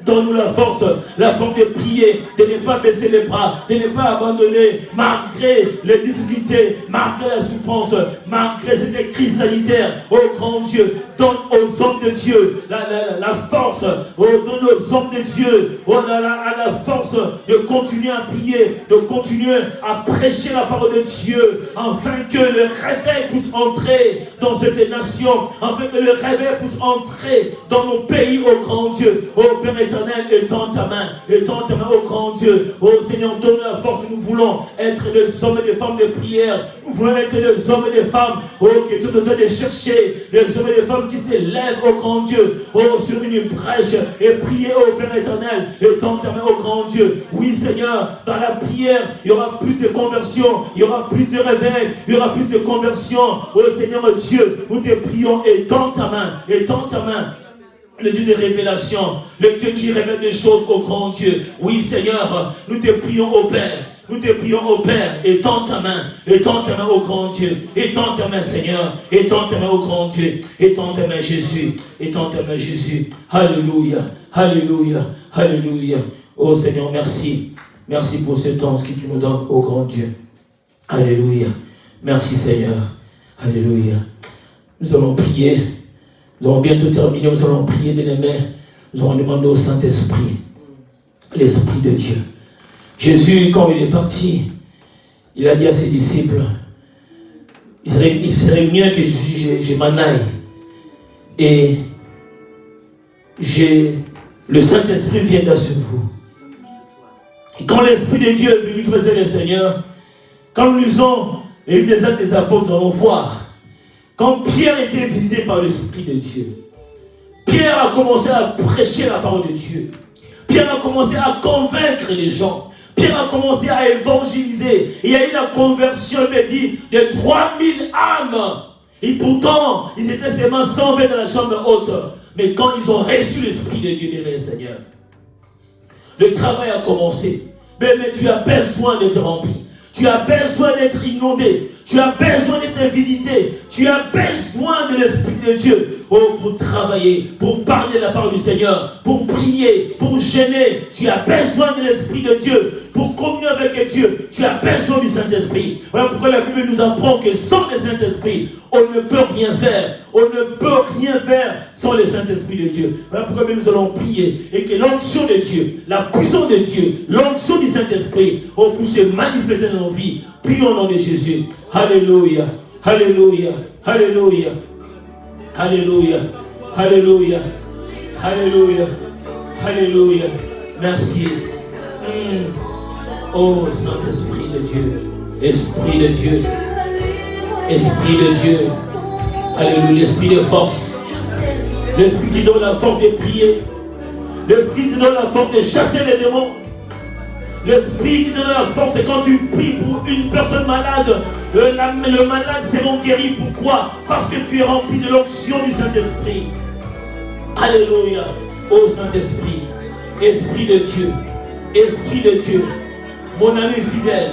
Donne-nous la force de prier, de ne pas baisser les bras, de ne pas abandonner, malgré les difficultés, malgré la souffrance, malgré cette crise sanitaire. Oh grand Dieu, donne aux hommes de Dieu la force, donne aux hommes de Dieu la force de continuer à prier, de continuer à prêcher la parole de Dieu, afin que le réveil puisse entrer dans cette nation, afin que le réveil puisse entrer dans nos pays, oh grand Dieu. Oh Père éternel, étends ta main, oh grand Dieu. Oh Seigneur, donne la force. Nous voulons être des hommes et des femmes de prière. Nous voulons être des hommes et des femmes, oh, qui est tout en train de chercher, des hommes et des femmes qui s'élèvent, oh grand Dieu, oh, sur une brèche et prier, oh Père éternel, étends ta main, oh grand Dieu. Oui Seigneur, dans la prière, il y aura plus de conversion, il y aura plus de réveil, il y aura plus de conversion. Oh Seigneur Dieu, nous te prions, étends ta main, le Dieu de révélation, le Dieu qui révèle des choses au grand Dieu. Oui Seigneur, nous te prions au Père. Nous te prions au Père, étends ta main au grand Dieu, étends ta main Seigneur, étends ta main au grand Dieu, étends ta main Jésus, étends ta main Jésus. Alléluia, alléluia, alléluia. Oh Seigneur, merci. Merci pour ce temps que tu nous donnes au grand Dieu. Alléluia. Merci Seigneur. Alléluia. Nous allons prier. Nous allons bientôt terminer. Nous allons prier, bien-aimés. Nous allons demander au Saint-Esprit, l'Esprit de Dieu. Jésus, quand il est parti, il a dit à ses disciples, il serait mieux que je m'en aille. Et le Saint-Esprit viendra sur vous. Et quand l'Esprit de Dieu est venu, frères et seigneurs, quand nous lisons les livres des Actes des Apôtres, nous allons voir, quand Pierre était visité par l'Esprit de Dieu, Pierre a commencé à prêcher la parole de Dieu. Pierre a commencé à convaincre les gens. Pierre a commencé à évangéliser. Il y a eu la conversion, il me dit, de 3000 âmes. Et pourtant, ils étaient seulement 120 dans la chambre haute. Mais quand ils ont reçu l'Esprit de Dieu, bien Seigneur, le travail a commencé. Mais tu as besoin d'être rempli. Tu as besoin d'être inondé. Tu as besoin d'être visité. Tu as besoin de l'Esprit de Dieu. Oh, pour travailler, pour parler de la parole du Seigneur, pour prier, pour gêner. Tu as besoin de l'Esprit de Dieu. Pour communier avec Dieu, tu as besoin du Saint-Esprit. Voilà pourquoi la Bible nous apprend que sans le Saint-Esprit, on ne peut rien faire. On ne peut rien faire sans le Saint-Esprit de Dieu. Voilà pourquoi nous allons prier et que l'onction de Dieu, la puissance de Dieu, l'onction du Saint-Esprit, on puisse se manifester dans nos vies. Prions au nom de Jésus. Alléluia, alléluia, alléluia, alléluia, alléluia, alléluia, alléluia. Merci. Oh Saint-Esprit de Dieu, Esprit de Dieu, Esprit de Dieu, alléluia, l'Esprit de force, l'Esprit qui donne la force de prier, l'Esprit qui donne la force de chasser les démons, l'Esprit qui donne la force, c'est quand tu pries pour une personne malade, le malade sera guéri. Pourquoi? Parce que tu es rempli de l'onction du Saint-Esprit. Alléluia, oh Saint-Esprit, Esprit de Dieu, Esprit de Dieu, mon ami fidèle,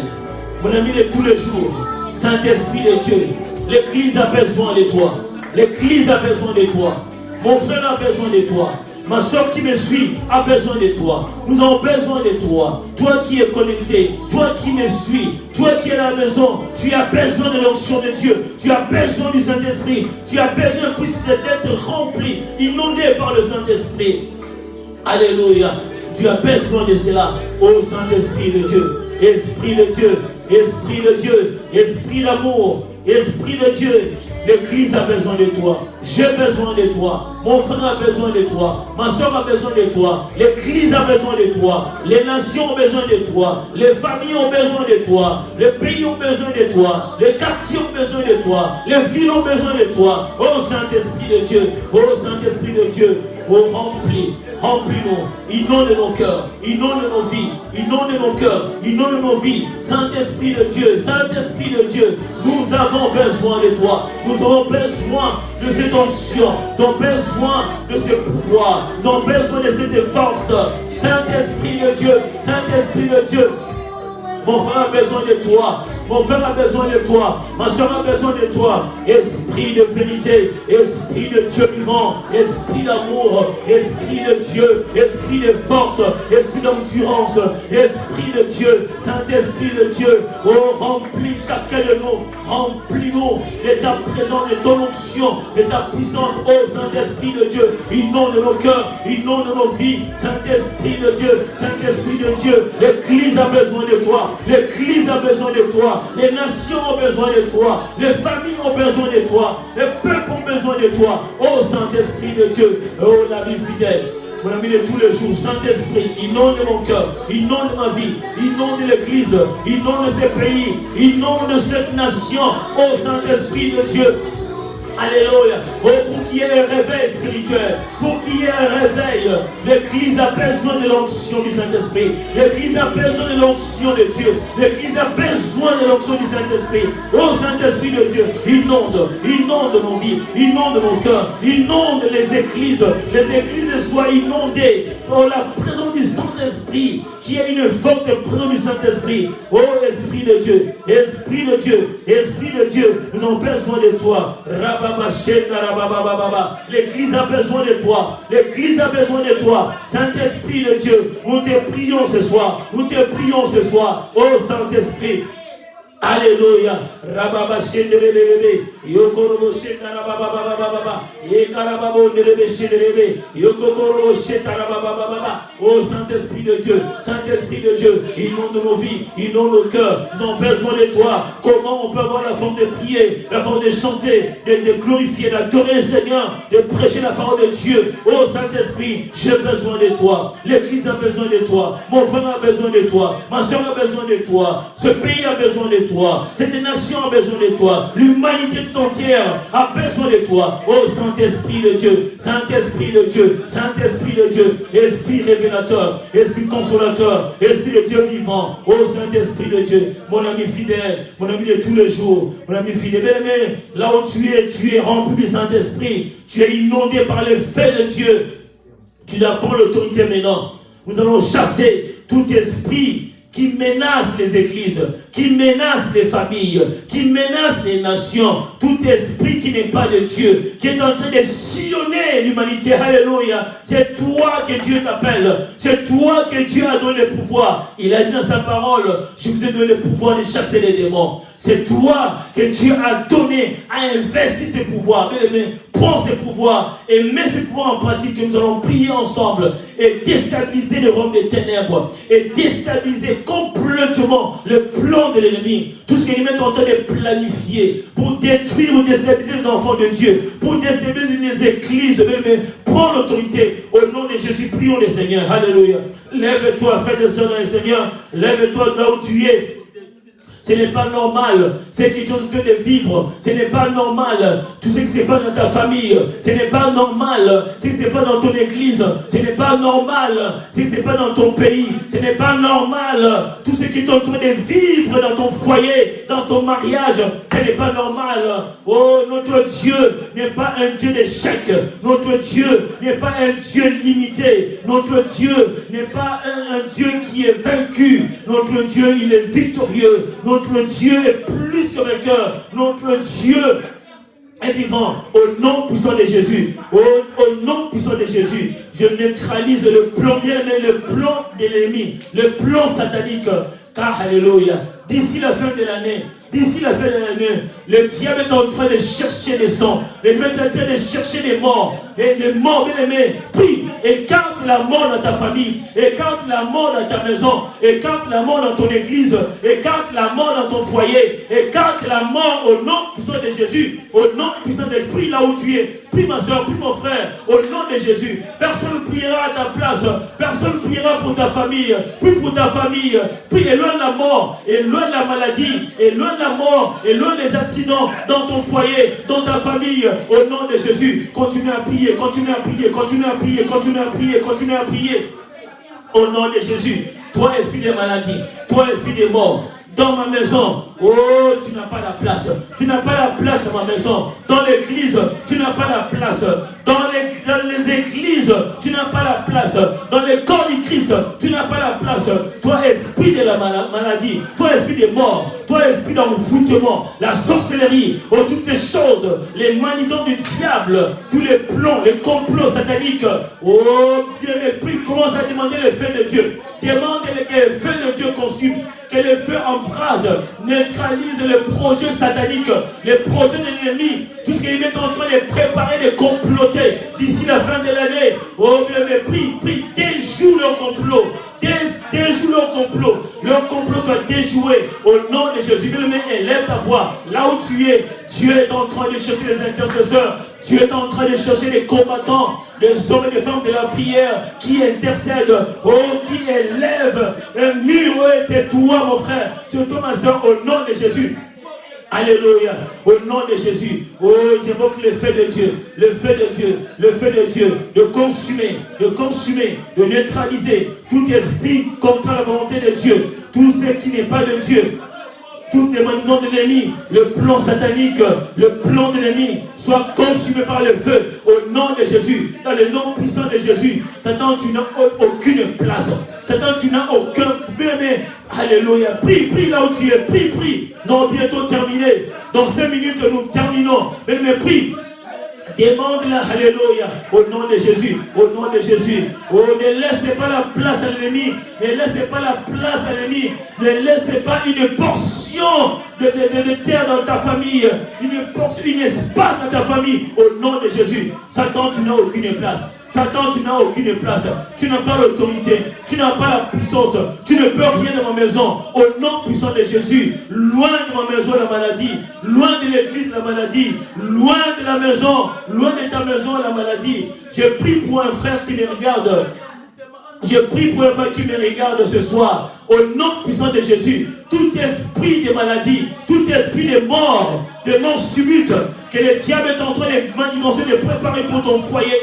mon ami de tous les jours, Saint-Esprit de Dieu, l'Église a besoin de toi, l'Église a besoin de toi, mon frère a besoin de toi, ma soeur qui me suit a besoin de toi, nous avons besoin de toi, toi qui es connecté, toi qui me suis, toi qui es à la maison, tu as besoin de l'onction de Dieu, tu as besoin du Saint-Esprit, tu as besoin d'être rempli, inondé par le Saint-Esprit. Alléluia. Tu as besoin de cela, ô Saint-Esprit de Dieu, Esprit de Dieu, Esprit de Dieu, Esprit d'amour, Esprit de Dieu. L'Église a besoin de toi, j'ai besoin de toi, mon frère a besoin de toi, ma soeur a besoin de toi, l'Église a besoin de toi, les nations ont besoin de toi, les familles ont besoin de toi, les pays ont besoin de toi, les quartiers ont besoin de toi, les villes ont besoin de toi. Oh Saint-Esprit de Dieu, oh Saint-Esprit de Dieu, oh remplis-nous, inonde nos cœurs, inonde nos vies, inonde nos cœurs, inonde nos vies. Saint-Esprit de Dieu, Saint-Esprit de Dieu, nous avons besoin de toi, nous avons besoin de cette onction, nous avons besoin de ce pouvoir, nous avons besoin de cette force. Saint-Esprit de Dieu, Saint-Esprit de Dieu, mon frère a besoin de toi, Mon frère a besoin de toi. Ma soeur a besoin de toi. Esprit de vérité, esprit de Dieu vivant, esprit d'amour, esprit de Dieu, esprit de force, esprit d'endurance, esprit de Dieu, Saint-Esprit de Dieu. Oh, remplis chacun de nous. Remplis-nous de ta présence, de ton onction, de ta puissance. Oh, Saint-Esprit de Dieu, inonde nos cœurs, inonde nos vies. Saint-Esprit de Dieu, Saint-Esprit de Dieu. L'Église a besoin de toi. L'Église a besoin de toi. Les nations ont besoin de toi. Les familles ont besoin de toi. Les peuples ont besoin de toi. Oh, Saint-Esprit de Dieu. Oh, la vie fidèle. Mon ami de tous les jours, Saint-Esprit, inonde mon cœur, inonde ma vie, inonde l'Église, inonde ces pays, inonde cette nation. Oh, Saint-Esprit de Dieu. Alléluia. Oh, pour qu'il y ait un réveil spirituel, pour qu'il y ait un réveil, l'Église a besoin de l'onction du Saint-Esprit. L'Église a besoin de l'onction de Dieu. L'Église a besoin de l'onction du Saint-Esprit. Oh, Saint-Esprit de Dieu, inonde nos vies, inonde nos cœurs, inonde les églises. Les églises soient inondées par la présence du Saint-Esprit, qui est une forte présence du Saint-Esprit. Oh, Esprit de Dieu, Esprit de Dieu, Esprit de Dieu, nous avons besoin de toi. L'Église a besoin de toi. L'Église a besoin de toi. Saint-Esprit de Dieu, nous te prions ce soir. Nous te prions ce soir. Oh, Saint-Esprit. Alléluia. Rababa shendelebe. Yokorobo shetarababa. Yekarababo ndelebe shendelebe. Yokokorobo shetarababa. Oh, Saint-Esprit de Dieu, Saint-Esprit de Dieu, inonde nos vies, inonde nos cœurs. Nous avons besoin de toi. Comment on peut avoir la forme de prier, la forme de chanter, de glorifier, d'adorer le Seigneur, de prêcher la parole de Dieu. Oh, Saint-Esprit, j'ai besoin de toi. L'Église a besoin de toi. Mon frère a besoin de toi. Ma soeur a besoin de toi. Ce pays a besoin de toi. Cette nation a besoin de toi. L'humanité tout entière a besoin de toi. Oh, Saint-Esprit de Dieu, Saint-Esprit de Dieu, Saint-Esprit de Dieu, Esprit révélateur, Esprit consolateur, Esprit de Dieu vivant. Oh, Saint-Esprit de Dieu, mon ami fidèle, mon ami de tous les jours, mon ami fidèle. Bien-aimé, là où tu es rempli du Saint-Esprit, tu es inondé par les faits de Dieu. Tu n'as pas l'autorité maintenant. Nous allons chasser tout esprit qui menace les églises, qui menace les familles, qui menace les nations, tout esprit qui n'est pas de Dieu, qui est en train de sillonner l'humanité. Alléluia. C'est toi que Dieu t'appelle, c'est toi que Dieu a donné le pouvoir. Il a dit dans sa parole, je vous ai donné le pouvoir de chasser les démons. C'est toi que Dieu a donné, a investi ce pouvoir. Bien-aimé, prends ce pouvoir et mets ce pouvoir en pratique, que nous allons prier ensemble et déstabiliser le royaume des ténèbres et déstabiliser complètement le plan de l'ennemi. Tout ce que l'ennemi est en train de planifier pour détruire ou déstabiliser les enfants de Dieu, pour déstabiliser les églises. Bien-aimé, prends l'autorité au nom de Jésus. Prions le Seigneur. Alléluia. Lève-toi, frères et sœurs dans le Seigneur. Lève-toi là où tu es. Ce n'est pas normal ce que tu es en train de vivre. Ce n'est pas normal tout ce qui se passe dans ta famille. Ce n'est pas normal ce qui se passe dans ton église. Ce n'est pas normal ce qui se passe dans ton pays. Ce n'est pas normal tout ce que tu es en train de vivre dans ton foyer, dans ton mariage. Ce n'est pas normal. Oh, notre Dieu n'est pas un Dieu d'échec. Notre Dieu n'est pas un Dieu limité. Notre Dieu n'est pas un Dieu qui est vaincu. Notre Dieu, il est victorieux. Notre Dieu est plus que vainqueur. Notre Dieu est vivant. Au nom puissant de Jésus. Au nom puissant de Jésus. Je neutralise le plan bien aimé, le plan de l'ennemi, le plan satanique. Car, alléluia, d'ici la fin de l'année, le diable est en train de chercher des sangs. Le diable est en train de chercher des morts. Et des morts, bien aimés. Prie, écarte la mort dans ta famille. Écarte la mort dans ta maison. Écarte la mort dans ton église. Écarte la mort dans ton foyer. Écarte la mort au nom puissant de Jésus. Au nom puissant de Prie là où tu es. Prie ma soeur, prie mon frère. Au nom de Jésus. Personne ne priera à ta place. Personne ne priera pour ta famille. Prie pour ta famille. Prie, éloigne la mort. Éloigne la maladie. Éloigne la mort, éloigne les accidents dans ton foyer, dans ta famille, au nom de Jésus. Continue à prier, continue à prier, continue à prier, continue à prier, continue à prier. Au nom de Jésus. Toi, esprit de maladie, toi, esprit de mort, dans ma maison. Oh, tu n'as pas la place. Tu n'as pas la place dans ma maison. Dans l'église, tu n'as pas la place. Dans les églises, tu n'as pas la place. Dans les corps du Christ, tu n'as pas la place. Toi, esprit de la maladie, toi, esprit de mort, toi, esprit d'envoûtement, la sorcellerie, oh, toutes les choses, les manigances du diable, tous les plans, les complots sataniques. Oh, bien mépris, commence à demander le feu de Dieu. Demande que le feu de Dieu consume, que le feu embrase, neutralise les projets sataniques, les projets de l'ennemi, tout ce qu'il est en train de préparer, de comploter d'ici la fin de l'année. Oh, bien mépris, prie, déjoue leur complot. Déjoue leur complot. Leur complot soit déjoué au nom de Jésus. Bien-aimé, élève ta voix. Là où tu es, Dieu est en train de chercher les intercesseurs. Dieu est en train de chercher les combattants, les hommes et les femmes de la prière qui intercèdent, oh, qui élèvent un mur. Oh, c'est toi, mon frère, c'est toi, ma soeur, au nom de Jésus. Alléluia, au nom de Jésus. Oh, j'évoque le feu de Dieu, le feu de Dieu, le feu de Dieu, de consumer, de neutraliser tout esprit contre la volonté de Dieu, tout ce qui n'est pas de Dieu. Toutes les manigances de l'ennemi, le plan satanique, le plan de l'ennemi soit consumé par le feu au nom de Jésus, dans le nom puissant de Jésus. Satan, tu n'as aucune place. Satan, tu n'as aucun bien-aimé. Alléluia. Prie là où tu es. Prie. Nous allons bientôt terminer. Dans 5 minutes, nous terminons. Mais prie. Demande-la, alléluia, au nom de Jésus, au nom de Jésus. Oh, ne laissez pas la place à l'ennemi, ne laissez pas la place à l'ennemi, ne laissez pas une portion de terre dans ta famille, une portion, un espace dans ta famille, au nom de Jésus. Satan, tu n'as aucune place. Satan, tu n'as aucune place. Tu n'as pas l'autorité. Tu n'as pas la puissance. Tu ne peux rien dans ma maison. Au nom puissant de Jésus, loin de ma maison la maladie, loin de l'église la maladie, loin de la maison, loin de ta maison la maladie. Je prie pour un frère qui me regarde. Je prie pour un frère qui me regarde ce soir. Au nom puissant de Jésus, tout esprit de maladie, tout esprit de mort, de mort subite, que le diable est en train de manigancer, de préparer pour ton foyer.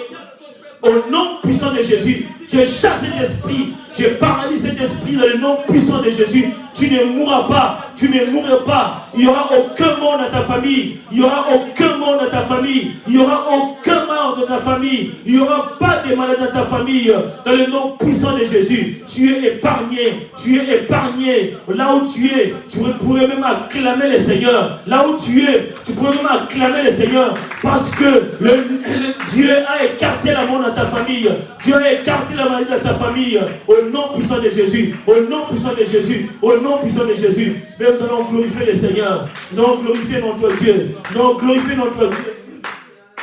Au nom puissant de Jésus, je chasse cet esprit, je paralyse cet esprit dans le nom puissant de Jésus. Tu ne mourras pas, tu ne mourras pas. Il n'y aura aucun mort dans ta famille. Il n'y aura aucun mort dans ta famille. Il n'y aura aucun mort dans ta famille. Il n'y aura pas de malade dans ta famille. Dans le nom puissant de Jésus, tu es épargné. Tu es épargné. Là où tu es, tu pourrais même acclamer le Seigneur. Là où tu es, tu pourrais même acclamer le Seigneur. Parce que Dieu a écarté la mort dans ta famille. Dieu a écarté la maladie dans ta famille. Au nom puissant de Jésus. Au nom puissant de Jésus. Au nom puissant de Jésus. Mais nous allons glorifier le Seigneur. Nous allons glorifier notre Dieu. Nous allons glorifier notre Dieu.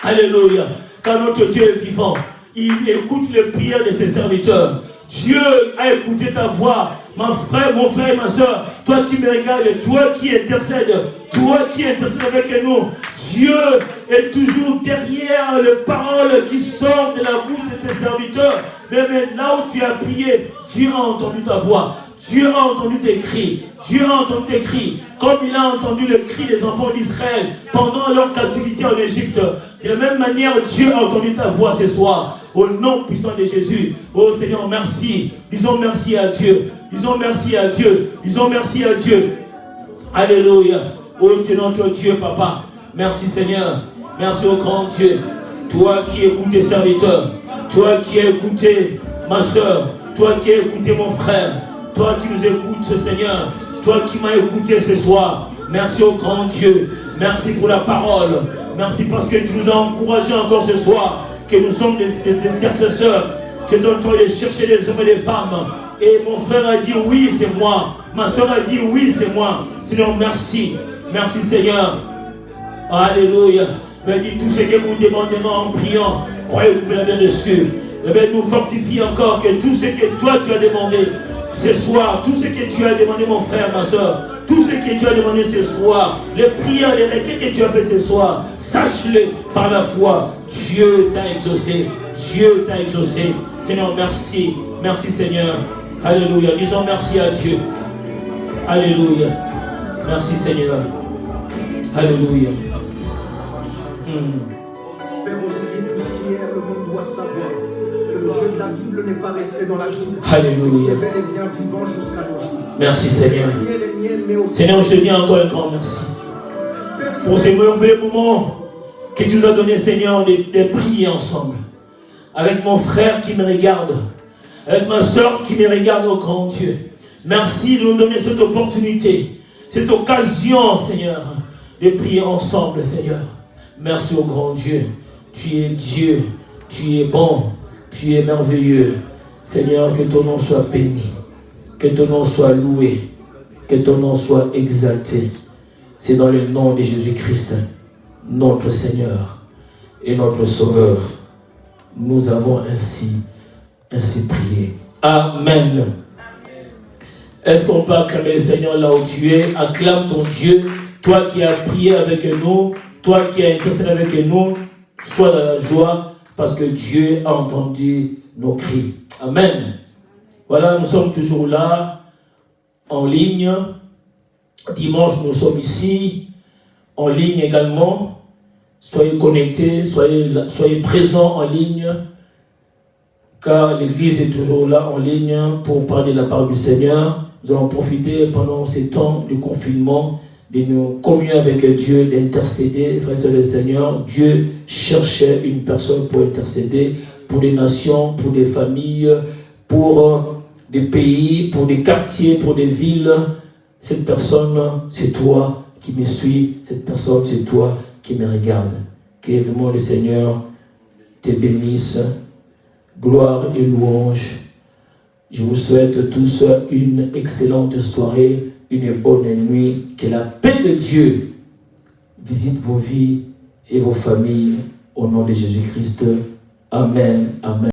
Alléluia. Car notre Dieu est vivant. Il écoute les prières de ses serviteurs. Dieu a écouté ta voix. Mon frère et ma soeur, toi qui me regardes, toi qui intercèdes avec nous, Dieu est toujours derrière les paroles qui sortent de la bouche de ses serviteurs. Mais là où tu as prié, Dieu a entendu ta voix. Dieu a entendu tes cris. Dieu a entendu tes cris. Comme il a entendu le cri des enfants d'Israël pendant leur captivité en Égypte. De la même manière, Dieu a entendu ta voix ce soir. Au nom puissant de Jésus. Oh Seigneur, merci. Disons merci à Dieu. Disons merci à Dieu. Disons merci à Dieu. Alléluia. Oh Dieu, notre Dieu, Papa. Merci Seigneur. Merci au grand Dieu. Toi qui écoutes tes serviteurs. Toi qui as écouté ma soeur. Toi qui as écouté mon frère. Toi qui nous écoutes, Seigneur. Toi qui m'as écouté ce soir. Merci au grand Dieu. Merci pour la parole. Merci parce que tu nous as encouragés encore ce soir. Que nous sommes des intercesseurs. Tu es en train de chercher des hommes et des femmes. Et mon frère a dit oui, c'est moi. Ma soeur a dit oui, c'est moi. Seigneur, merci. Merci Seigneur. Alléluia. Mais dis tout ce que vous demandez en priant. Croyez que vous l'avez reçu. Mais nous fortifie encore que tout ce que toi tu as demandé ce soir, tout ce que tu as demandé mon frère, ma soeur, tout ce que tu as demandé ce soir, les prières, les requêtes que tu as fait ce soir, sache-le par la foi. Dieu t'a exaucé. Dieu t'a exaucé. Seigneur, merci. Merci Seigneur. Alléluia. Disons merci à Dieu. Alléluia. Merci Seigneur. Alléluia. Père, aujourd'hui, tout ce qui est, le monde doit savoir que le Dieu de la Bible n'est pas resté dans la Bible. Alléluia. Il est bel et bien vivant jusqu'à nos jours. Merci Seigneur. miennes, mais aussi... Seigneur, je te dis encore un grand merci pour ces merveilleux moments que tu nous as donné, Seigneur, de prier ensemble. Avec mon frère qui me regarde, avec ma soeur qui me regarde, au grand Dieu. Merci de nous donner cette opportunité, cette occasion, Seigneur, de prier ensemble, Seigneur. Merci au grand Dieu. Tu es Dieu, tu es bon, tu es merveilleux. Seigneur, que ton nom soit béni, que ton nom soit loué, que ton nom soit exalté. C'est dans le nom de Jésus-Christ, notre Seigneur et notre Sauveur. Nous avons ainsi prié. Amen. Est-ce qu'on peut acclamer le Seigneur là où tu es? Acclame ton Dieu, toi qui as prié avec nous, toi qui as intercédé avec nous, sois dans la joie parce que Dieu a entendu nos cris. Amen. Voilà, nous sommes toujours là, en ligne. Dimanche, nous sommes ici, en ligne également. Soyez connectés, soyez présents en ligne, car l'Église est toujours là en ligne pour parler de la parole du Seigneur. Nous allons profiter pendant ces temps de confinement de nous communier avec Dieu, d'intercéder, frères et le Seigneur. Dieu cherchait une personne pour intercéder pour des nations, pour des familles, pour des pays, pour des quartiers, pour des villes. Cette personne, c'est toi qui me suis. Cette personne, c'est toi qui me regarde. Que vraiment le Seigneur te bénisse. Gloire et louange. Je vous souhaite tous une excellente soirée, une bonne nuit. Que la paix de Dieu visite vos vies et vos familles au nom de Jésus-Christ. Amen. Amen.